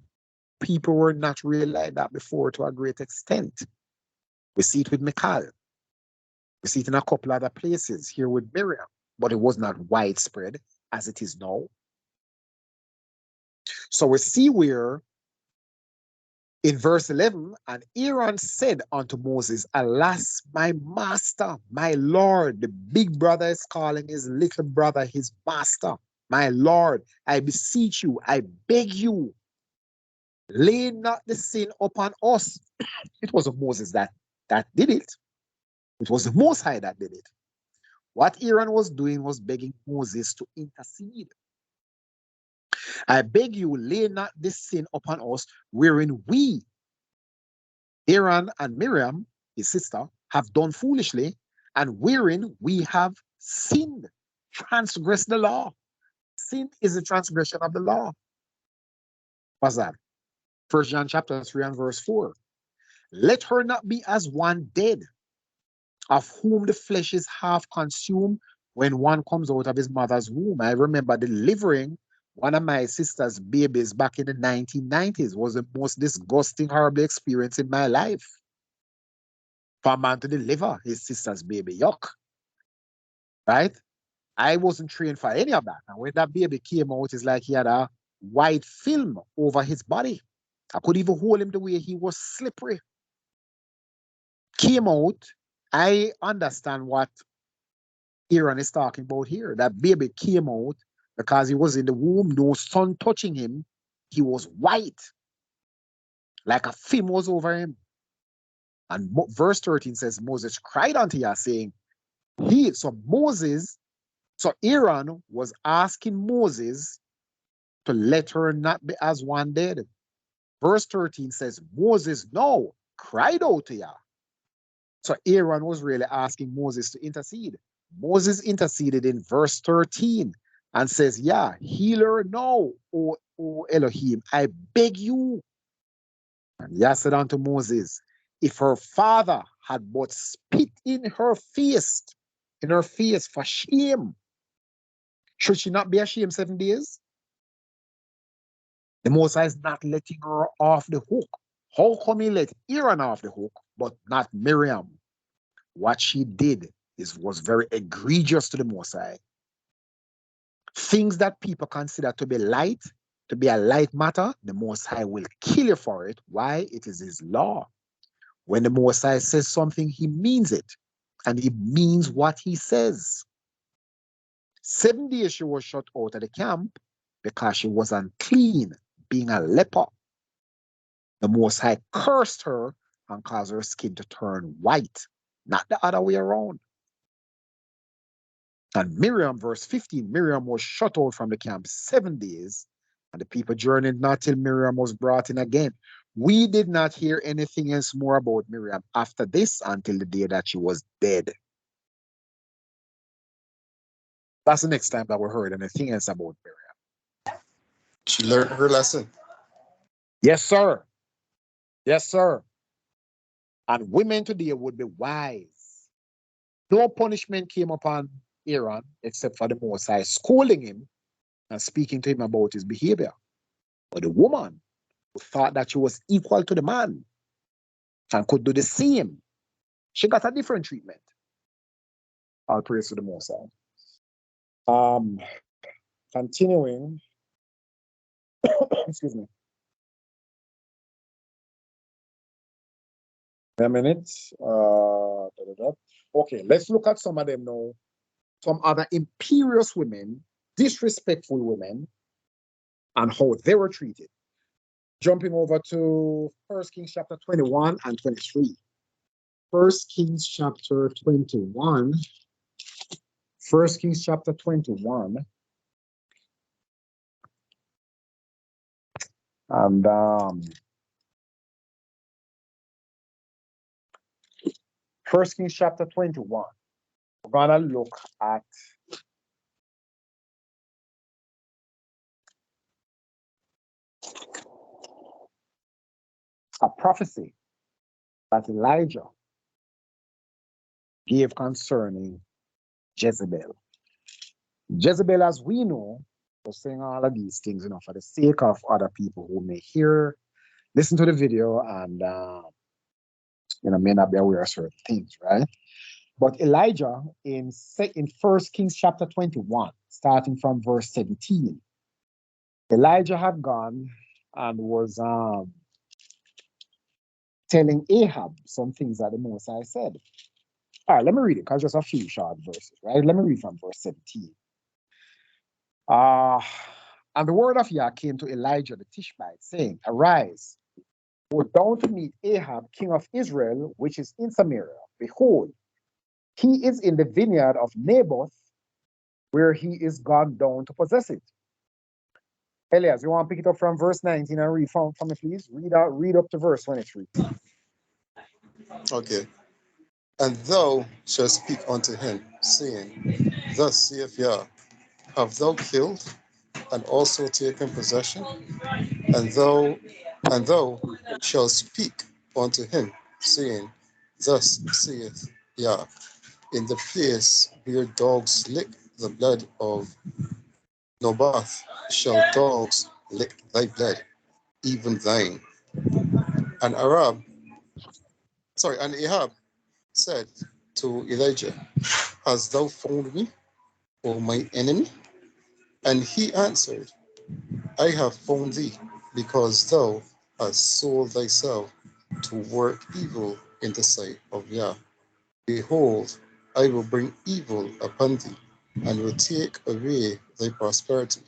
people were not really like that before to a great extent. We see it with Michal. We see it in a couple other places here with Miriam, but it was not widespread as it is now. So we see where in verse 11, and Aaron said unto Moses, alas, my master, my Lord, the big brother is calling his little brother his master. My Lord, I beseech you, I beg you, lay not the sin upon us. It wasn't Moses that did it. It was the Most High that did it. What Aaron was doing was begging Moses to intercede. I beg you, lay not this sin upon us, wherein we, Aaron and Miriam, his sister, have done foolishly, and wherein we have sinned, transgressed the law. Sin is a transgression of the law. What's that? 1 John chapter 3 and verse 4. Let her not be as one dead, of whom the flesh is half consumed when one comes out of his mother's womb. I remember delivering one of my sister's babies back in the 1990s. It was the most disgusting, horrible experience in my life. For a man to deliver his sister's baby, yuck. Right? I wasn't trained for any of that. And when that baby came out, it's like he had a white film over his body. I could even hold him the way he was slippery. Came out, I understand what Aaron is talking about here. That baby came out because he was in the womb, no sun touching him. He was white, like a film was over him. And verse 13 says, Moses cried unto Yah, saying, so Aaron was asking Moses to let her not be as one dead. Verse 13 says, Moses, no, cried out to Yah. So Aaron was really asking Moses to intercede. Moses interceded in verse 13 and says, yeah, heal her now, O Elohim, I beg you. And Yah said unto Moses, if her father had but spit in her face for shame, should she not be ashamed 7 days? The Most High is not letting her off the hook. How come he let Aaron off the hook, but not Miriam? What she did was very egregious to the Most High. Things that people consider to be light, to be a light matter, the Most High will kill you for it. Why? It is his law. When the Most High says something, he means it. And he means what he says. 7 days she was shut out of the camp because she was unclean, being a leper. The Most High cursed her and caused her skin to turn white, not the other way around. And Miriam, verse 15, Miriam was shut out from the camp 7 days, and the people journeyed not till Miriam was brought in again. We did not hear anything else more about Miriam after this until the day that she was dead. That's the next time that we heard anything else about Miriam. She learned her lesson. Yes, sir. Yes, sir. And women today would be wise. No punishment came upon Aaron except for the Most High scolding him and speaking to him about his behavior. But the woman, who thought that she was equal to the man and could do the same. She got a different treatment. All praise to the Most High. Continuing, excuse me, a minute. Okay, let's look at some of them now. Some other imperious women, disrespectful women, and how they were treated. Jumping over to 1 Kings chapter 21 and 23. 1 Kings chapter 21. 1 Kings chapter 21. And 1 Kings chapter 21. We're gonna look at a prophecy that Elijah gave concerning Jezebel. Jezebel, as we know, was saying all of these things, for the sake of other people who may listen to the video and may not be aware of certain things, right? But Elijah in 1 Kings chapter 21, starting from verse 17, Elijah had gone and was telling Ahab some things that the Most High said. All right, let me read it, because just a few short verses, right? Let me read from verse 17. And the word of Yah came to Elijah the Tishbite, saying, Arise, go down to meet Ahab, king of Israel, which is in Samaria. Behold, he is in the vineyard of Naboth, where he is gone down to possess it. Elias, you want to pick it up from verse 19 and read from it, please? Read up to verse 23. Okay. And thou shalt speak unto him, saying, Thus saith Yah, have thou killed and also taken possession? And thou shalt speak unto him, saying, Thus saith Yah, in the place where dogs lick the blood of Naboth shall dogs lick thy blood, even thine. And Ahab said to Elijah, Hast thou found me, O my enemy? And he answered, I have found thee, because thou hast sold thyself to work evil in the sight of Yah. Behold, I will bring evil upon thee, and will take away thy prosperity,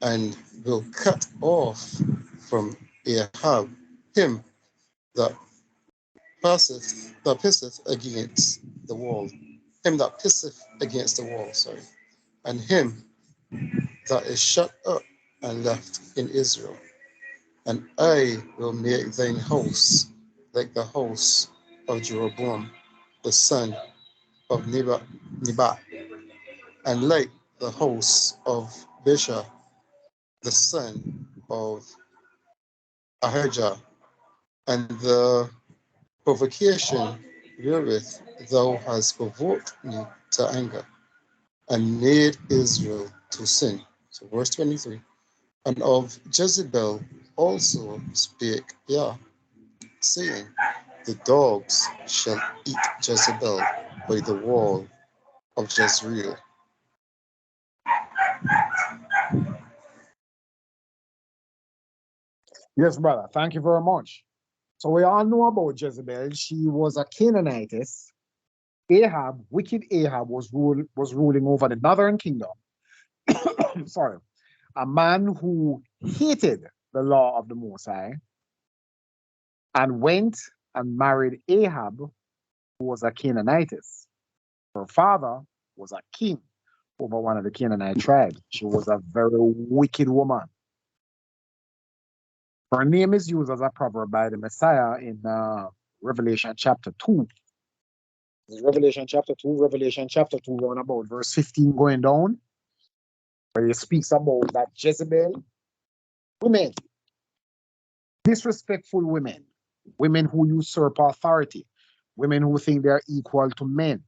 and will cut off from Ahab him that pisseth against the wall, and him that is shut up and left in Israel. And I will make thine house like the house of Jeroboam, the son of Nebat, and like the house of Baasha, the son of Ahijah, and the provocation wherewith thou hast provoked me to anger, and made Israel to sin. So verse 23. And of Jezebel also spake Yah, saying, The dogs shall eat Jezebel by the wall of Jezreel. Yes, brother. Thank you very much. So we all know about Jezebel. She was a Canaanitess. Ahab, wicked Ahab, was ruling over the northern kingdom. Sorry. A man who hated the law of the Most High and went and married Ahab, who was a Canaanitess. Her father was a king over one of the Canaanite tribes. She was a very wicked woman. Her name is used as a proverb by the Messiah in Revelation chapter 2. Revelation chapter 2, around about verse 15 going down, where he speaks about that Jezebel, women, disrespectful women who usurp authority, women who think they're equal to men,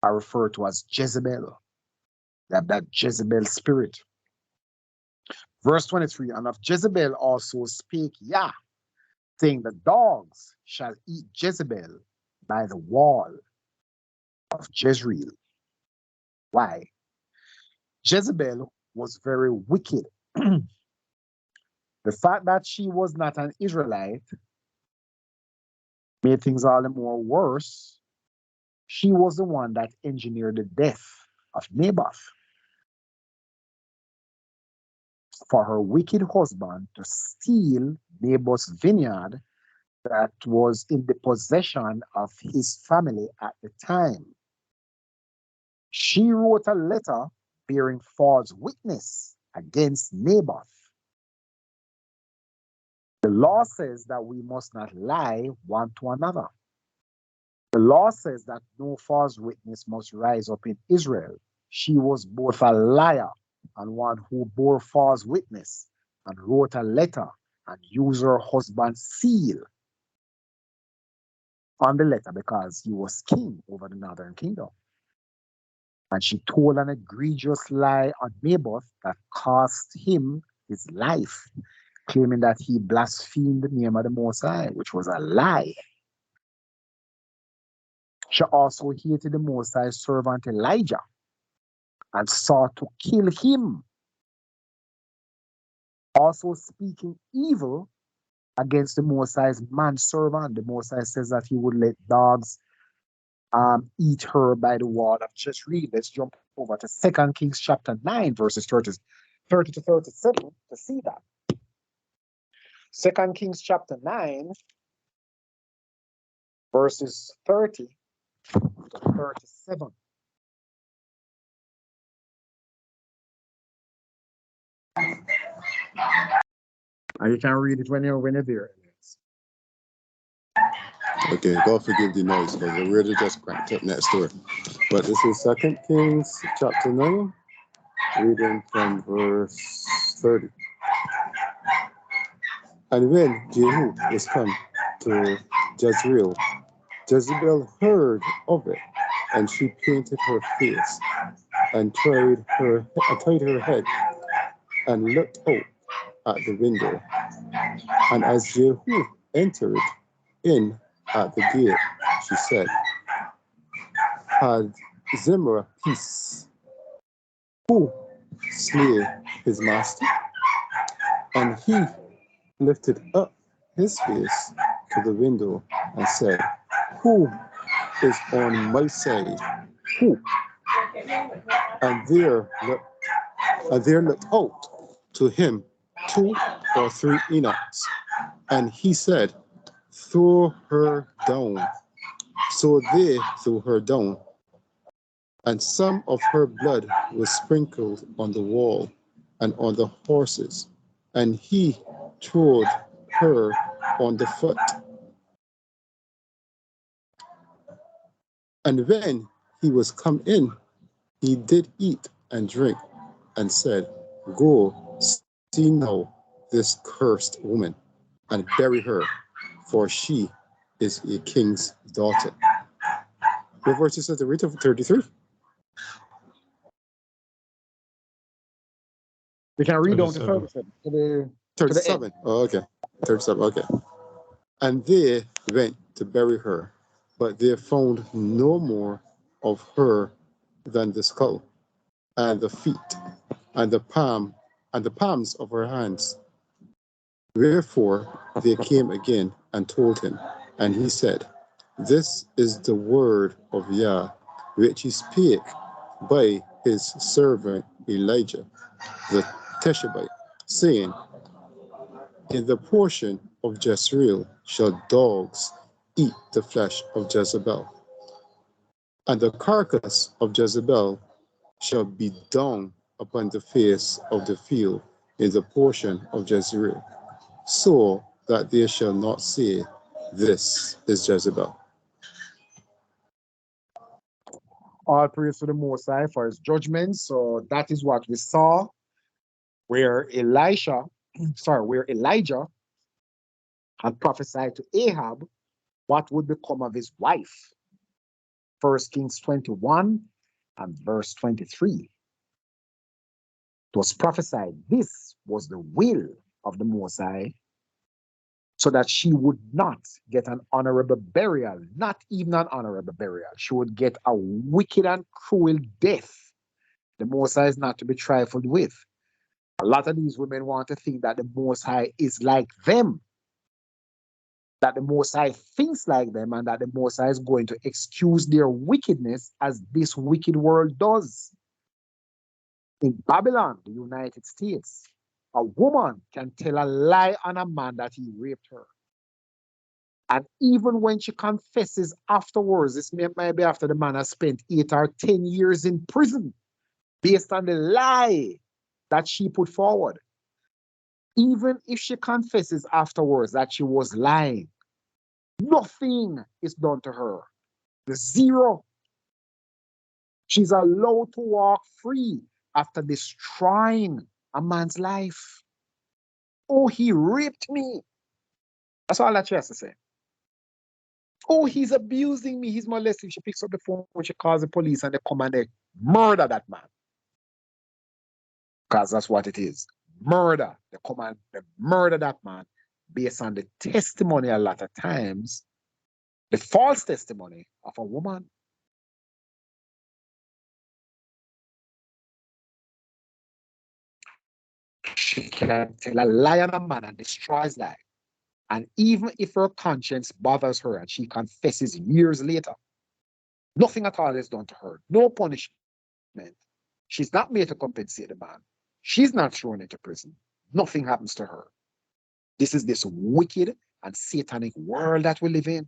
are referred to as Jezebel. That Jezebel spirit. Verse 23, and of Jezebel also spake Yah, saying, the dogs shall eat Jezebel by the wall of Jezreel. Why? Jezebel was very wicked. The fact that she was not an Israelite made things all the more worse. She was the one that engineered the death of Naboth for her wicked husband to steal Naboth's vineyard that was in the possession of his family at the time. She wrote a letter bearing false witness against Naboth. The law says that we must not lie one to another. The law says that no false witness must rise up in Israel. She was both a liar and one who bore false witness and wrote a letter and used her husband's seal on the letter because he was king over the northern kingdom. And she told an egregious lie on Naboth that cost him his life, claiming that he blasphemed the name of the Most High, which was a lie. She also hated the Most High's servant Elijah and sought to kill him, also speaking evil against the Most High's manservant. The Most High says that he would let dogs eat her by the wall of Jezreel. Let's jump over to 2 Kings chapter 9, verses 30 to 37 to see that. 2 Kings chapter 9, verses 30 to 37. And you can read it when you're there. Okay, God forgive the noise because the radio just cranked up next door. But this is 2 Kings chapter 9, reading from verse 30. And when Jehu was come to Jezreel, Jezebel heard of it, and she painted her face, and tied her head, and looked out at the window. And as Jehu entered in at the gate, she said, had Zimri peace, who slew his master? And he lifted up his face to the window and said, who is on my side? Who? And there looked out to him 2 or 3 eunuchs, and he said, throw her down. So they threw her down, and some of her blood was sprinkled on the wall and on the horses, and he trod her on the foot. And when he was come in, he did eat and drink, and said, go, see now this cursed woman, and bury her, for she is a king's daughter. What verse is at the rate of 33? We can read on to 37. To the 37. Oh, okay. 37. Okay. And they went to bury her, but they found no more of her than the skull, and the feet, and the palms of her hands. Wherefore they came again and told him, and he said, this is the word of Yah, which he spake by his servant Elijah the Tishbite, saying, in the portion of Jezreel shall dogs eat the flesh of Jezebel, and the carcass of Jezebel shall be dung upon the face of the field in the portion of Jezreel, so that they shall not say, this is Jezebel. All praise to the Most High for his judgment. So that is what we saw where Elijah had prophesied to Ahab what would become of his wife. 1 Kings 21 and verse 23. It was prophesied this was the will of the Most High, so that she would not get an honorable burial, not even an honorable burial. She would get a wicked and cruel death. The Most High is not to be trifled with. A lot of these women want to think that the Most High is like them, that the Most High thinks like them, and that the Most High is going to excuse their wickedness as this wicked world does. In Babylon, the United States, a woman can tell a lie on a man that he raped her. And even when she confesses afterwards, this might be after the man has spent 8 or 10 years in prison based on the lie that she put forward. Even if she confesses afterwards that she was lying, nothing is done to her. The zero. She's allowed to walk free after destroying a man's life. Oh, he raped me. That's all that she has to say. Oh, he's abusing me. He's molesting. She picks up the phone, she calls the police, and they come and they murder that man. Because that's what it is. Murder. They come and they murder that man based on the testimony a lot of times, the false testimony of a woman. She can tell a lie on a man and destroys life. And even if her conscience bothers her and she confesses years later, nothing at all is done to her. No punishment. She's not made to compensate the man. She's not thrown into prison. Nothing happens to her. This is this wicked and satanic world that we live in.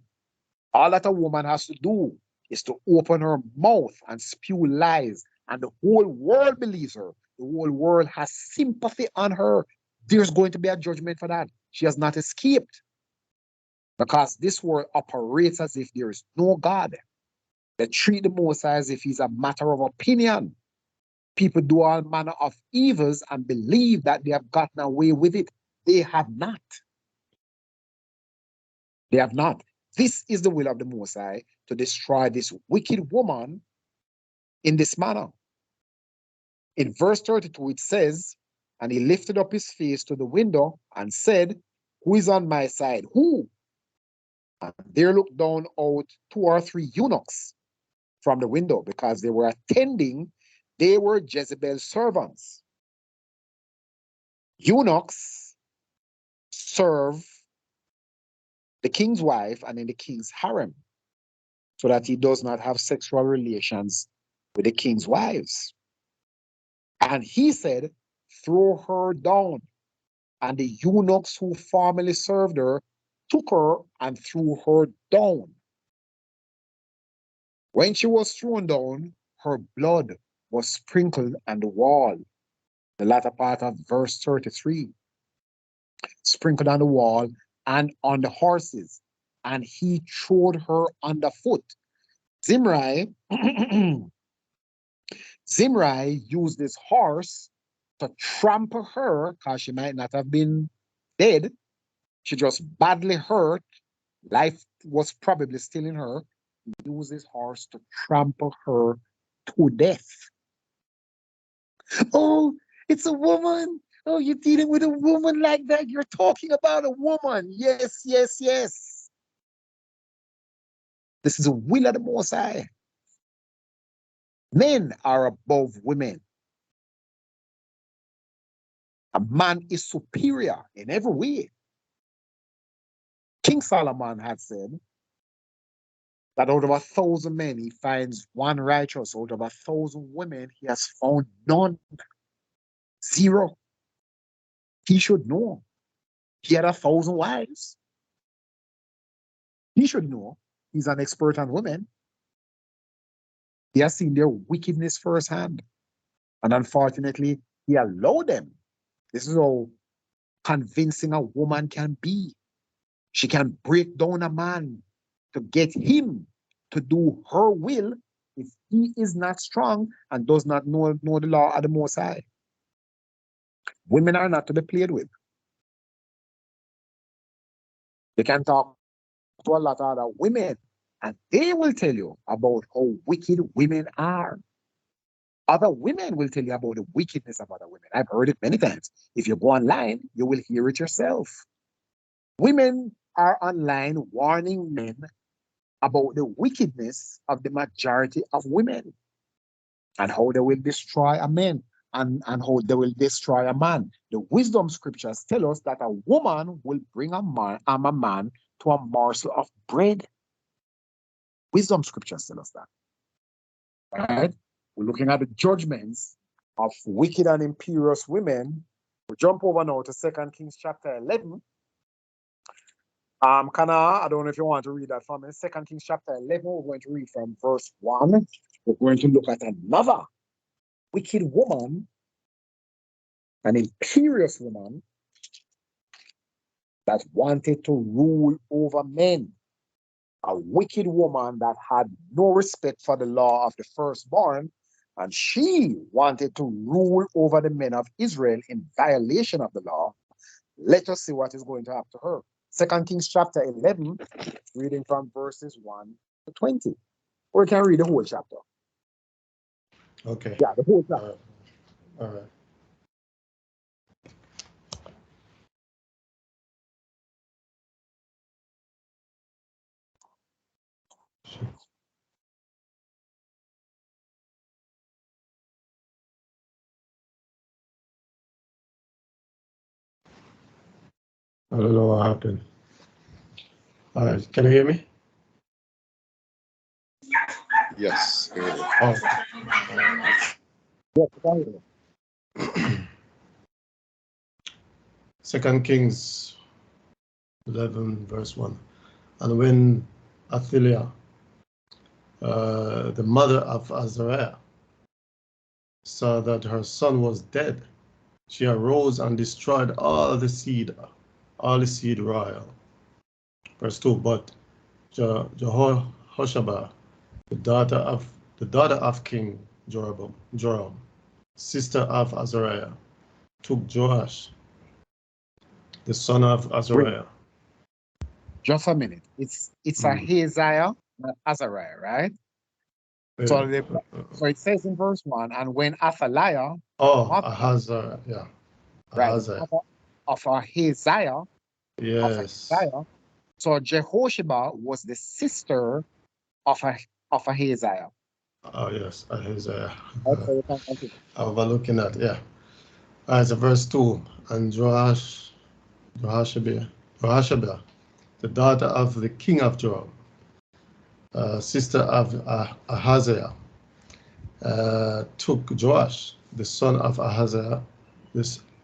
All that a woman has to do is to open her mouth and spew lies, and the whole world believes her. The whole world has sympathy on her. There's going to be a judgment for that. She has not escaped, because this world operates as if there is no God. They treat the Most High as if he's a matter of opinion. People do all manner of evils and believe that they have gotten away with it. They have not. They have not. This is the will of the Most High, to destroy this wicked woman in this manner. In verse 32, it says, and he lifted up his face to the window and said, who is on my side? Who? And there looked down out 2 or 3 eunuchs from the window, because they were attending. They were Jezebel's servants. Eunuchs serve the king's wife and in the king's harem, so that he does not have sexual relations with the king's wives. And he said, throw her down. And the eunuchs who formerly served her took her and threw her down. When she was thrown down, her blood was sprinkled on the wall. The latter part of verse 33. Sprinkled on the wall and on the horses. And he trod her underfoot. Zimri used this horse to trample her, because she might not have been dead. She just badly hurt. Life was probably still in her. He used his horse to trample her to death. Oh, it's a woman. Oh, you're dealing with a woman like that. You're talking about a woman. Yes, yes, yes. This is a will of the Most High. Men are above women. A man is superior in every way. King Solomon had said that out of 1,000 men, he finds one righteous. Out of 1,000 women, he has found none. Zero. He should know. He had 1,000 wives. He should know. He's an expert on women. He has seen their wickedness firsthand. And unfortunately, he allowed them. This is how convincing a woman can be. She can break down a man to get him to do her will if he is not strong and does not know the law of the Most High. Women are not to be played with. You can talk to a lot of other women, and they will tell you about how wicked women are. Other women will tell you about the wickedness of other women. I've heard it many times. If you go online, you will hear it yourself. Women are online warning men about the wickedness of the majority of women and how they will destroy a man and how they will destroy a man. The wisdom scriptures tell us that a woman will bring a man to a morsel of bread. Wisdom scriptures tell us that. Right? We're looking at the judgments of wicked and imperious women. We jump over now to 2 Kings chapter 11. Kana, I don't know if you want to read that for me. 2 Kings chapter 11, we're going to read from verse 1. We're going to look at another wicked woman, an imperious woman that wanted to rule over men. A wicked woman that had no respect for the law of the firstborn, and she wanted to rule over the men of Israel in violation of the law. Let us see what is going to happen to her. 2 Kings chapter 11, reading from verses 1 to 20. Or you can read the whole chapter. Okay. Yeah, the whole chapter. All right. I don't know what happened. All right, can you hear me? Yes. Oh. Yeah, 2 Kings 11, verse 1. And when Athaliah, the mother of Azariah, saw that her son was dead, she arose and destroyed all the seed royal. Verse 2. But Jehoshaphat, the daughter of King Joram, sister of Azariah, took Joash, the son of Azariah. just a minute. It's Ahaziah, not Azariah, right? So, so it says in verse 1, and when Athaliah, Ahaziah, yeah. right, Ahaziah. of Ahaziah, Yes. so Jehoshaphat was the sister of Ahaziah. Oh, yes, Ahaziah. Okay, I was looking at, yeah. All right, so verse 2. And Jehoshaphat, the daughter of the king of Joram, sister of Ahaziah, took Joash, the son of Ahaziah,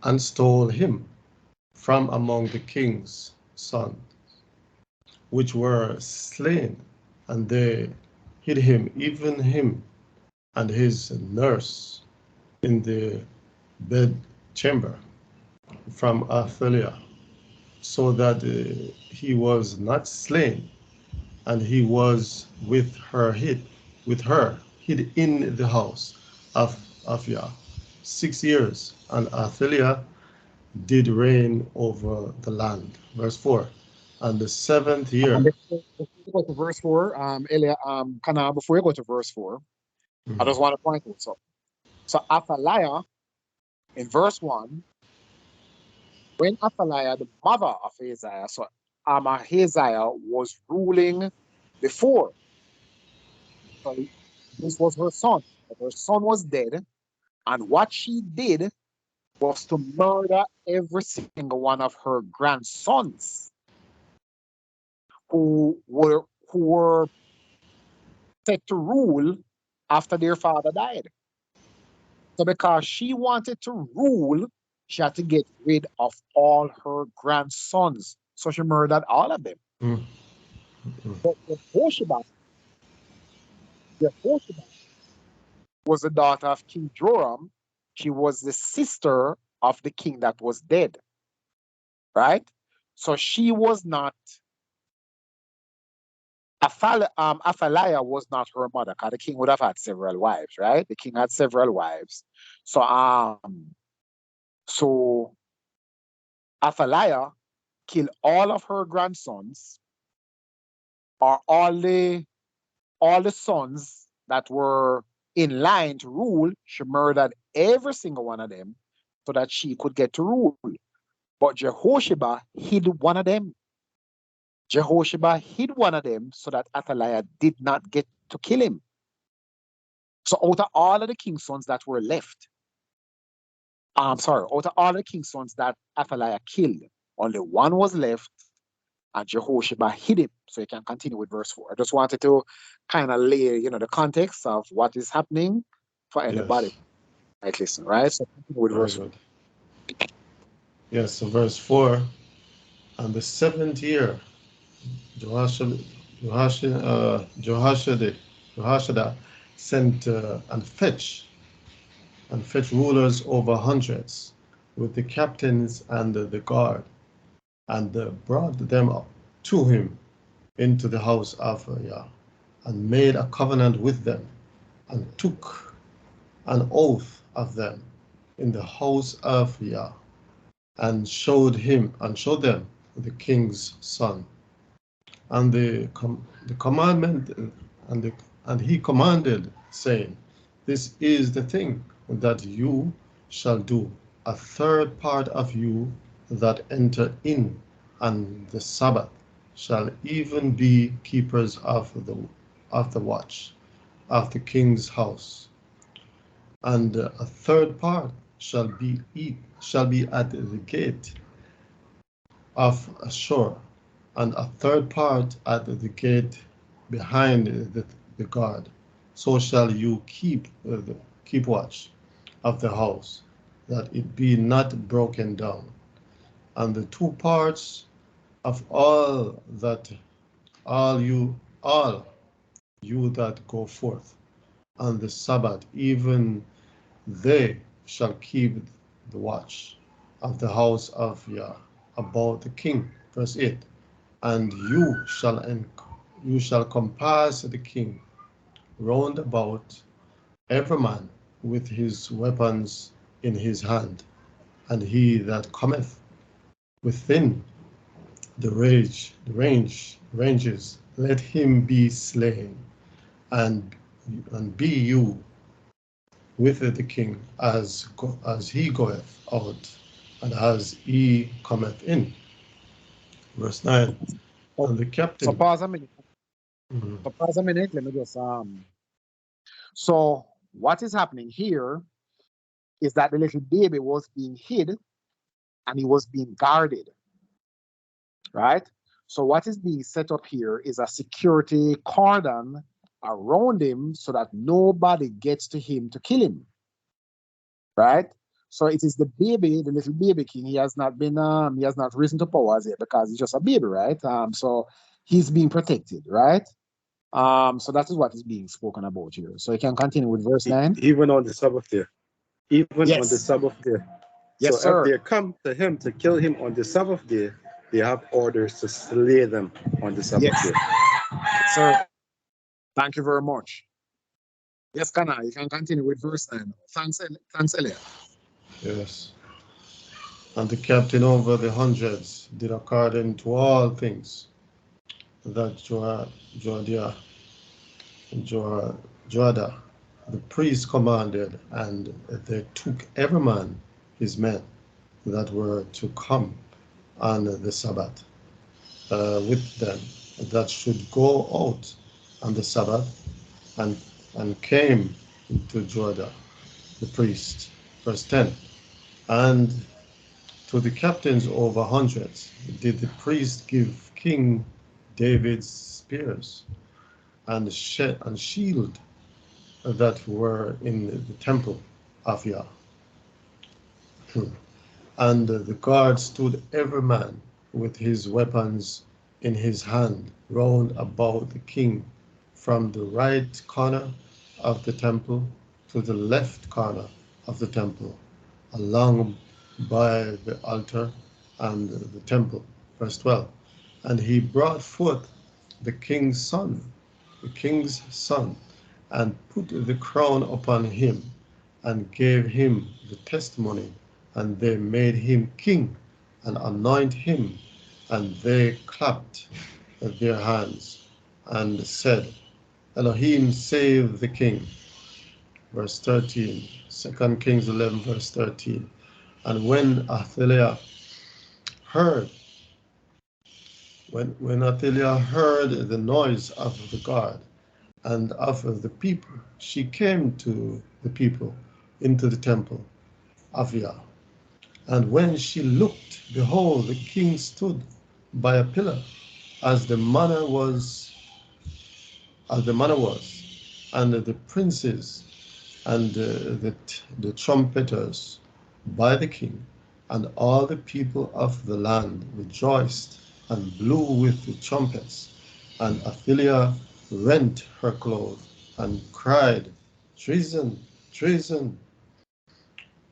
and stole him from among the king's sons, which were slain, and they hid him, even him and his nurse, in the bedchamber from Athaliah, so that he was not slain, and he was with her hid in the house of Yah 6 years, and Athaliah did reign over the land. Verse 4. And the seventh year. before you go to verse 4, Elia, Kana, before you go to verse 4, I just want to point out something. So Athaliah, in verse 1, when Athaliah, the mother of Ahaziah, so Ahaziah was ruling before. So this was her son. But her son was dead, and what she did was to murder every single one of her grandsons who were set to rule after their father died. So because she wanted to rule, she had to get rid of all her grandsons. So she murdered all of them. Mm. But Jehoshaphat was the daughter of King Joram. She was the sister of the king that was dead, right? So she was not, Athaliah was not her mother, because the king would have had several wives, right? The king had several wives. So Athaliah killed all of her grandsons, or all the sons that were in line to rule, she murdered every single one of them so that she could get to rule. But Jehosheba hid one of them. Jehosheba hid one of them so that Athaliah did not get to kill him. So out of all of the king's sons that were left, out of all the king's sons that Athaliah killed, only one was left, and Jehosheba hid him. So you can continue with verse 4. I just wanted to kind of lay, the context of what is happening for anybody. Yes. Right, listen, right? So continue with Very verse 4. good. Yes, so verse 4, and the 7th year, Jehoshada sent and fetch rulers over hundreds with the captains and the guard, and brought them up to him into the house of Yah, and made a covenant with them, and took an oath of them in the house of Yah, and showed them the king's son, and the commandment, and he commanded, saying, "This is the thing that you shall do: a third part of you that enter in on the Sabbath shall even be keepers of the watch of the king's house, and a third part shall be at the gate of Ashur, and a third part at the gate behind the guard. So shall you keep watch of the house, that it be not broken down. And the two parts of all you that go forth on the Sabbath, even they shall keep the watch of the house of Yah about the king. Verse 8. And you shall compass the king round about, every man with his weapons in his hand, and he that cometh within the ranges, let him be slain, and be you with the king as he goeth out, and as he cometh in. Verse 9. So, And the so captain. pause a minute. Mhm. So pause a minute. Let me just So what is happening here is that the little baby was being hid and he was being guarded, right? So what is being set up here is a security cordon around him so that nobody gets to him to kill him, right? So it is the baby, the little baby king. He has not risen to power as yet because he's just a baby, right? So he's being protected, right? So that is what is being spoken about here. So you can continue with verse 9. Even on the Sabbath day. Even on the Yes. Sabbath day. Yes, So if sir. they come to him to kill him on the Sabbath day, they have orders to slay them on the Sabbath Yes. day. Yes, sir. Thank you very much. Yes, Kana, you can continue with verse 9. Thanks, Elliot. Yes. And the captain over the hundreds did according to all things that Joada, the priest, commanded, and they took every man his men that were to come on the Sabbath with them, that should go out on the Sabbath, and came to Joada, the priest. Verse 10. And to the captains over hundreds did the priest give King David's spears and shield that were in the temple of Yah. And the guard stood every man with his weapons in his hand round about the king, from the right corner of the temple to the left corner of the temple, along by the altar and the temple. Verse 12. And he brought forth the king's son, and put the crown upon him, and gave him the testimony, and they made him king, and anointed him, and they clapped their hands, and said, Elohim save the king. verse 13. 2 Kings 11, verse 13. And when Athaliah heard, when Athaliah heard the noise of the guard and of the people, she came to the people into the temple of Yah. And when she looked, behold, the king stood by a pillar, as the manner was, and the princes and the trumpeters by the king, and all the people of the land rejoiced and blew with the trumpets. And Athaliah rent her clothes and cried, Treason, treason.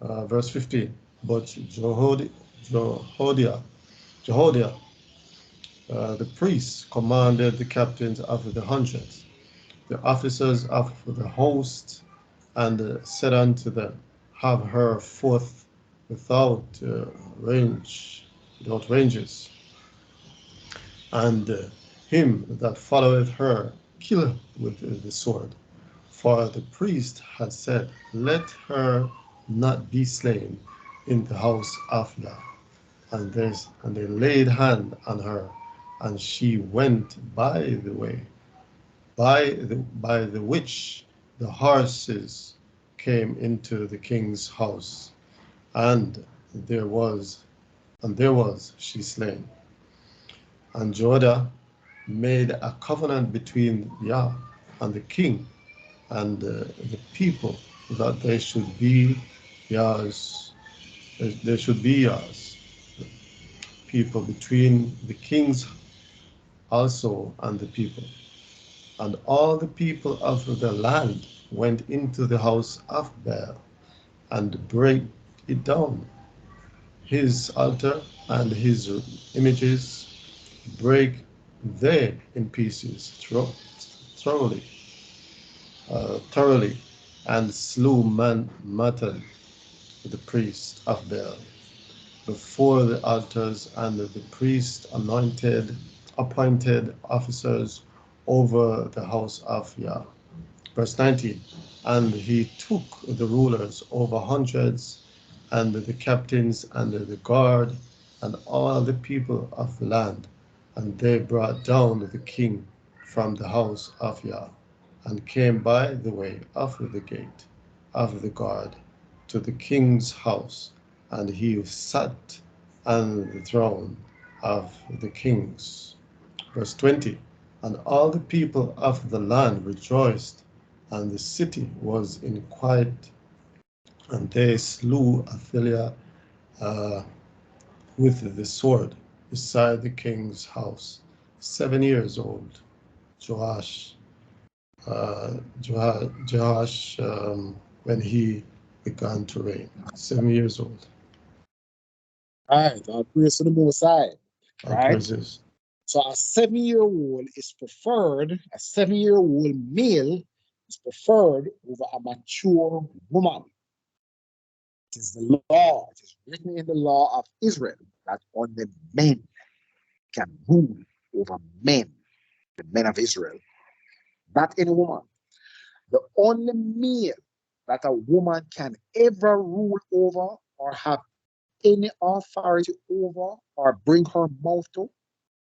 Verse 15. But Jehoiada, the priest, commanded the captains of the hundreds, the officers of the host, and said unto them, Have her forth without ranges, and him that followeth her kill with the sword. For the priest had said, Let her not be slain in the house of Yah. And they laid hand on her, and she went by the way, by the which the horses came into the king's house, and there was she slain. And Jodah made a covenant between Yah and the king and the people, that they should be Yah's, there should be Yah's people between the kings also and the people. And all the people of the land went into the house of Baal and brake it down. His altar and his images brake they in pieces thoroughly, thoroughly, and slew Matan, the priest of Baal, before the altars, and the priest appointed officers over the house of Yah. Verse 19. And he took the rulers over hundreds, and the captains, and the guard, and all the people of the land, and they brought down the king from the house of Yah, and came by the way of the gate of the guard to the king's house, and he sat on the throne of the kings. Verse 20. And all the people of the land rejoiced, and the city was in quiet, and they slew Athaliah with the sword beside the king's house. 7 years old, Joash, when he began to reign. 7 years old. Right, all praise to the Most High. All Right? praises. So a 7-year-old is preferred, a 7-year-old male is preferred over a mature woman. It is the law, it is written in the law of Israel that only men can rule over men, the men of Israel, not any woman. The only male that a woman can ever rule over or have any authority over or bring her mouth to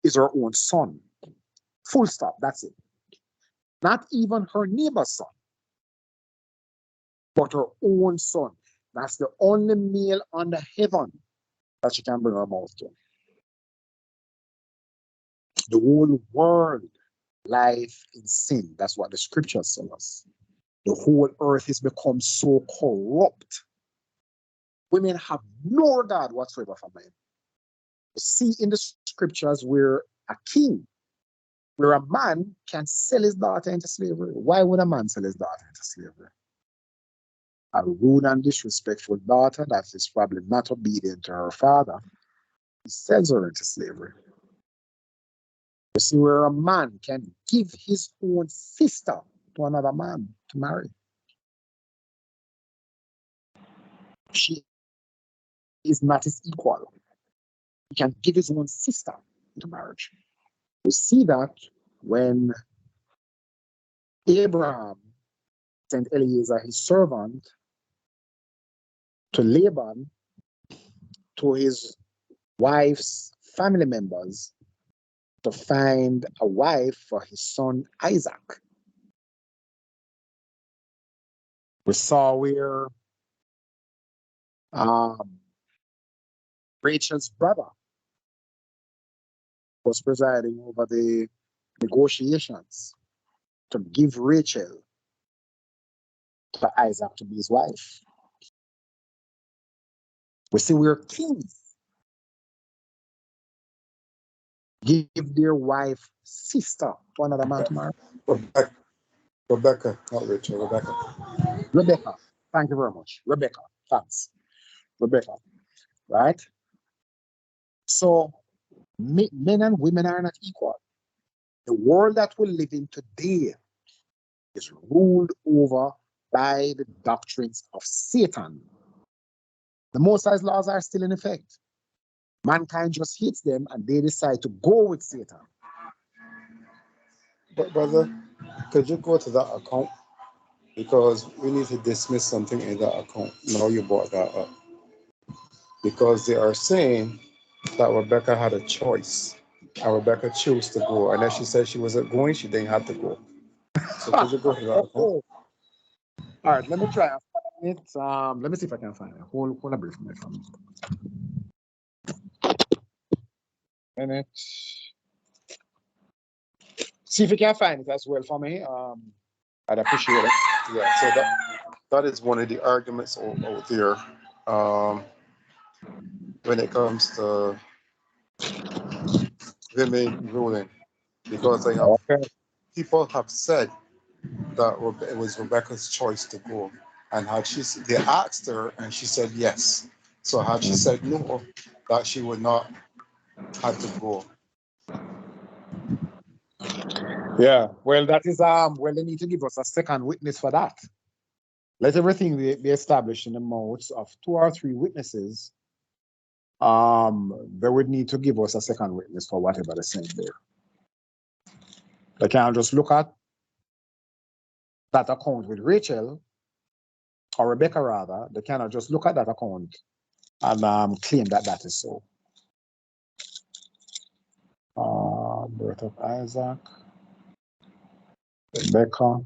is her own son. Full stop. That's it. Not even her neighbor's son, but her own son. That's the only male under heaven that she can bring her mouth to. The whole world lies in sin. That's what the scriptures tell us. The whole earth has become so corrupt. Women have no regard whatsoever for men. You see in the scriptures where a king, where a man can sell his daughter into slavery. Why would a man sell his daughter into slavery? A rude and disrespectful daughter that is probably not obedient to her father, he sells her into slavery. You see, where a man can give his own sister to another man to marry. She is not his equal. He can give his own sister into marriage. You see that when Abraham sent Eliezer, his servant, to Laban, to his wife's family members, to find a wife for his son Isaac. We saw where Rachel's brother was presiding over the negotiations to give Rachel to Isaac to be his wife. We see where kings give their wife sister to another man to marry. Rebecca, not Rachel, Rebecca. Rebecca. Thank you very much. Rebecca. Thanks. Rebecca. Right? So men and women are not equal. The world that we live in today is ruled over by the doctrines of Satan. The Most High's laws are still in effect. Mankind just hates them and they decide to go with Satan. But brother, could you go to that account? Because we need to dismiss something in that account. Now you brought that up. Because they are saying that Rebecca had a choice. And Rebecca chose to go. And if she said she wasn't going, she didn't have to go. So could you go to that account? All right, let me try and find it. Let me see if I can find it. Hold a brief minute for me. Minute. See if you can find it as well for me. I'd appreciate it. Yeah, so that is one of the arguments out there when it comes to women ruling. Because people have said that it was Rebecca's choice to go. And they asked her and she said yes. So had she said no, that she would not have to go. Yeah, well, that is well, they need to give us a second witness for that. Let everything be established in the mouths of 2 or 3 witnesses. They would need to give us a second witness for whatever they're saying there. They can't just look at that account with Rachel, or Rebecca rather. They cannot just look at that account and claim that that is so. Birth of Isaac, Rebecca.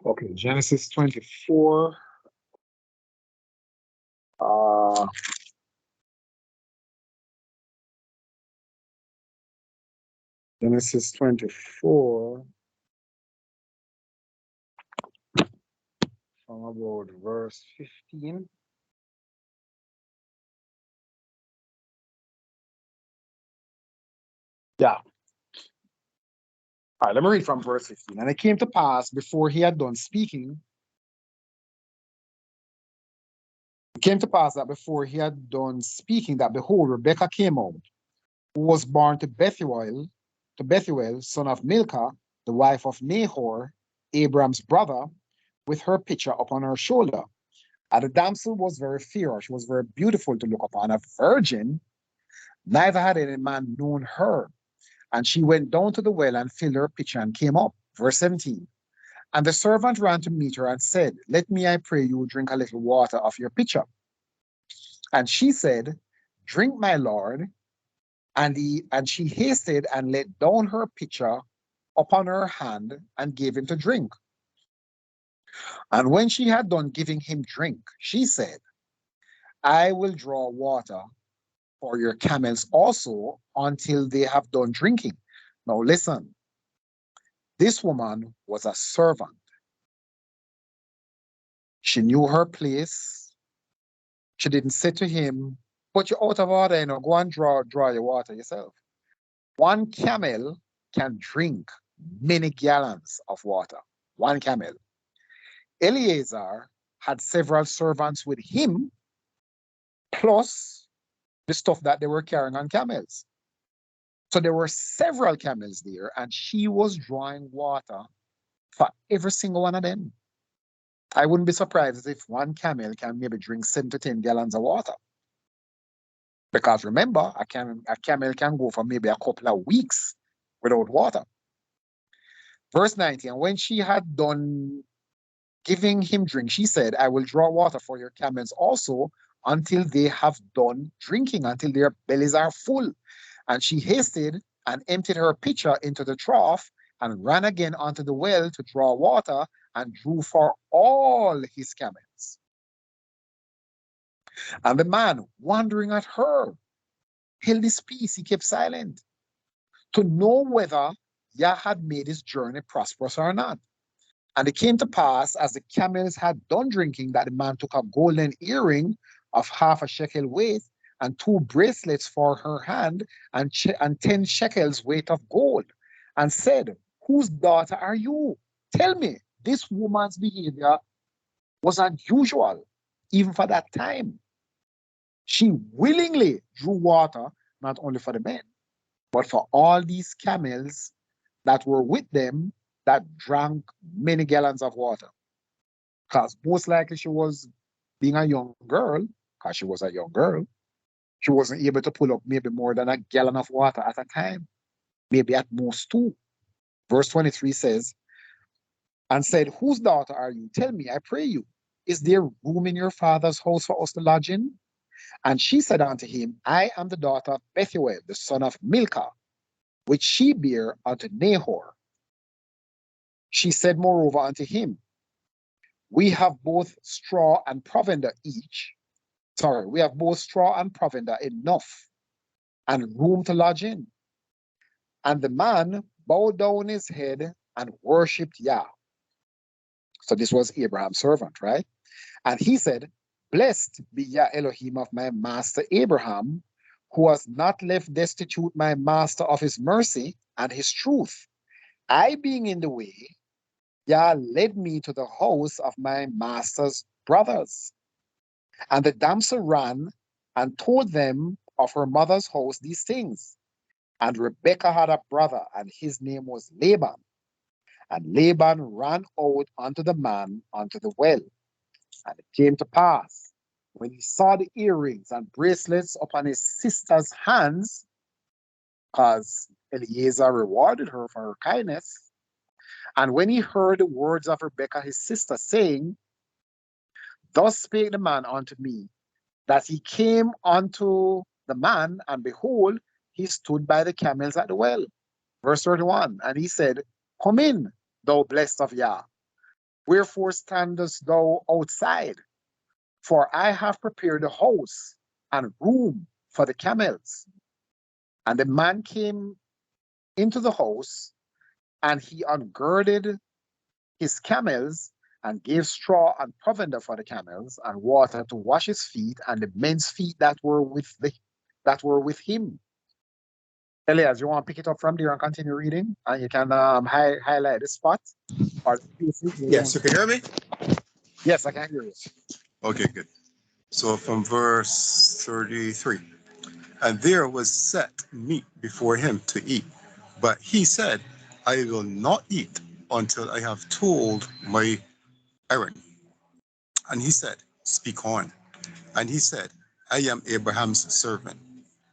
Okay, Genesis 24. Genesis 24. From about verse 15. Yeah. All right, let me read from verse 15. And it came to pass before he had done speaking. It came to pass that before he had done speaking, that behold, Rebekah came out, who was born to Bethuel, son of Milcah, the wife of Nahor, Abram's brother, with her pitcher upon her shoulder. And the damsel was very fair, she was very beautiful to look upon, a virgin, neither had any man known her. And she went down to the well and filled her pitcher and came up. Verse 17. And the servant ran to meet her and said, let me, I pray you, drink a little water of your pitcher. And she said, drink, my lord. And she hasted and let down her pitcher upon her hand and gave him to drink. And when she had done giving him drink, she said, I will draw water for your camels also until they have done drinking. Now, listen, this woman was a servant. She knew her place. She didn't say to him, "But you're out of order, go and draw your water yourself." One camel can drink many gallons of water. One camel. Eleazar had several servants with him, plus the stuff that they were carrying on camels. So there were several camels there, and she was drawing water for every single one of them. I wouldn't be surprised if one camel can maybe drink 7 to 10 gallons of water. Because remember, a camel can go for maybe a couple of weeks without water. Verse 90, and when she had done giving him drink, she said, I will draw water for your camels also until they have done drinking, until their bellies are full. And she hasted and emptied her pitcher into the trough and ran again onto the well to draw water and drew for all his camels. And the man, wondering at her, held his peace. He kept silent to know whether Yah had made his journey prosperous or not. And it came to pass, as the camels had done drinking, that the man took a golden earring of half a shekel weight and 2 bracelets for her hand and 10 shekels weight of gold and said, whose daughter are you? Tell me. This woman's behavior was unusual, even for that time. She willingly drew water, not only for the men, but for all these camels that were with them that drank many gallons of water. Because most likely she was being a young girl, because she was a young girl, she wasn't able to pull up maybe more than a gallon of water at a time, maybe at most 2. Verse 23 says, and said, whose daughter are you? Tell me, I pray you. Is there room in your father's house for us to lodge in? And she said unto him, I am the daughter of Bethuel, the son of Milcah, which she bare unto Nahor. She said moreover unto him, we have both straw and provender each. Sorry, we have both straw and provender enough, and room to lodge in. And the man bowed down his head and worshipped Yah. So this was Abraham's servant, right? And he said, blessed be Yah Elohim of my master Abraham, who has not left destitute my master of his mercy and his truth. I being in the way, Yah led me to the house of my master's brothers. And the damsel ran and told them of her mother's house these things. And Rebekah had a brother, and his name was Laban. And Laban ran out unto the man unto the well. And it came to pass, when he saw the earrings and bracelets upon his sister's hands, because Eliezer rewarded her for her kindness, and when he heard the words of Rebekah his sister, saying, thus spake the man unto me, that he came unto the man, and behold, he stood by the camels at the well. Verse 31, and he said, come in, thou blessed of Yah. Wherefore standest thou outside? For I have prepared a house and room for the camels. And the man came into the house, and he ungirded his camels and gave straw and provender for the camels and water to wash his feet and the men's feet that were with him. Elias, you want to pick it up from there and continue reading? And you can highlight the spot or the places where you Yes, want. you can hear me? Yes, I can hear you. Okay, good. So from verse 33. And there was set meat before him to eat. But he said, I will not eat until I have told my errand. And he said, speak on. And he said, I am Abraham's servant.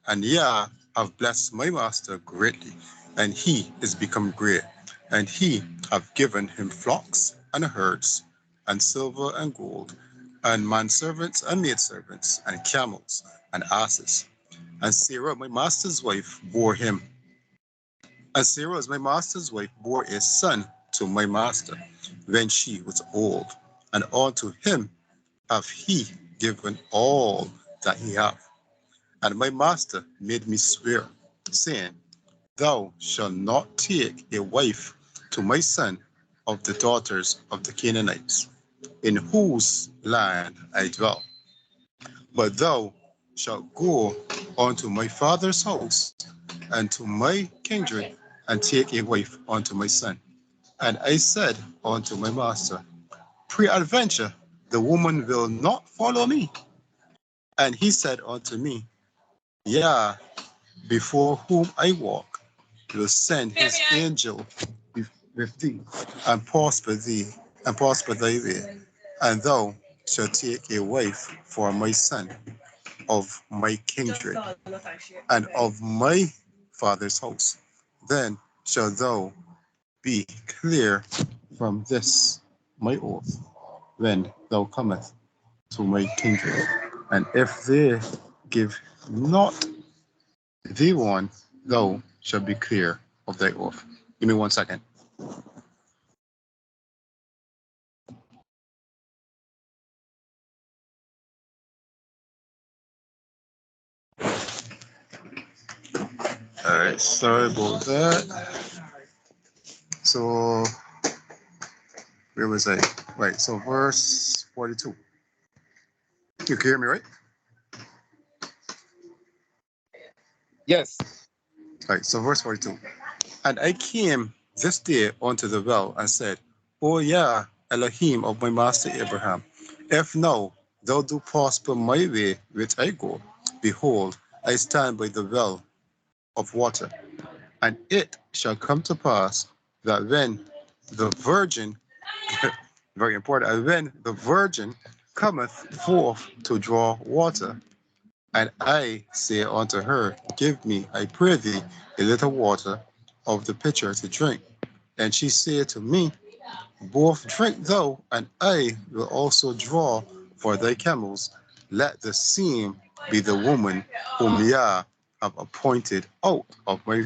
And Yah have blessed my master greatly, and he is become great. And he have given him flocks and herds, and silver and gold, and manservants and maidservants, and camels and asses. And Sarah, my master's wife, bore him. And Sarah, as my master's wife, bore a son to my master when she was old. And unto him have he given all that he hath. And my master made me swear, saying, Thou shalt not take a wife to my son of the daughters of the Canaanites, in whose land I dwell. But thou shalt go unto my father's house and to my kindred, and take a wife unto my son. And I said unto my master, Peradventure the woman will not follow me. And he said unto me, Yea, before whom I walk, will send his angel with thee, and prosper thy way. And thou shalt take a wife for my son of my kindred, and of my father's house. Then shalt thou be clear from this my oath, when thou comest to my kindred. And if they give not thee one, thou shalt be clear of thy oath. Give me 1 second. All right, sorry about that. So, where was I? Right, so verse 42. You can hear me, right? Yes. All right, so verse 42. And I came this day unto the well and said, O Yah, Elohim of my master Abraham, if now thou do prosper my way which I go, behold, I stand by the well of water. And it shall come to pass that when the virgin, very important, and when the virgin cometh forth to draw water, and I say unto her, Give me, I pray thee, a little water of the pitcher to drink. And she said to me, Both drink thou, and I will also draw for thy camels. Let the same be the woman whom Yah have appointed out of my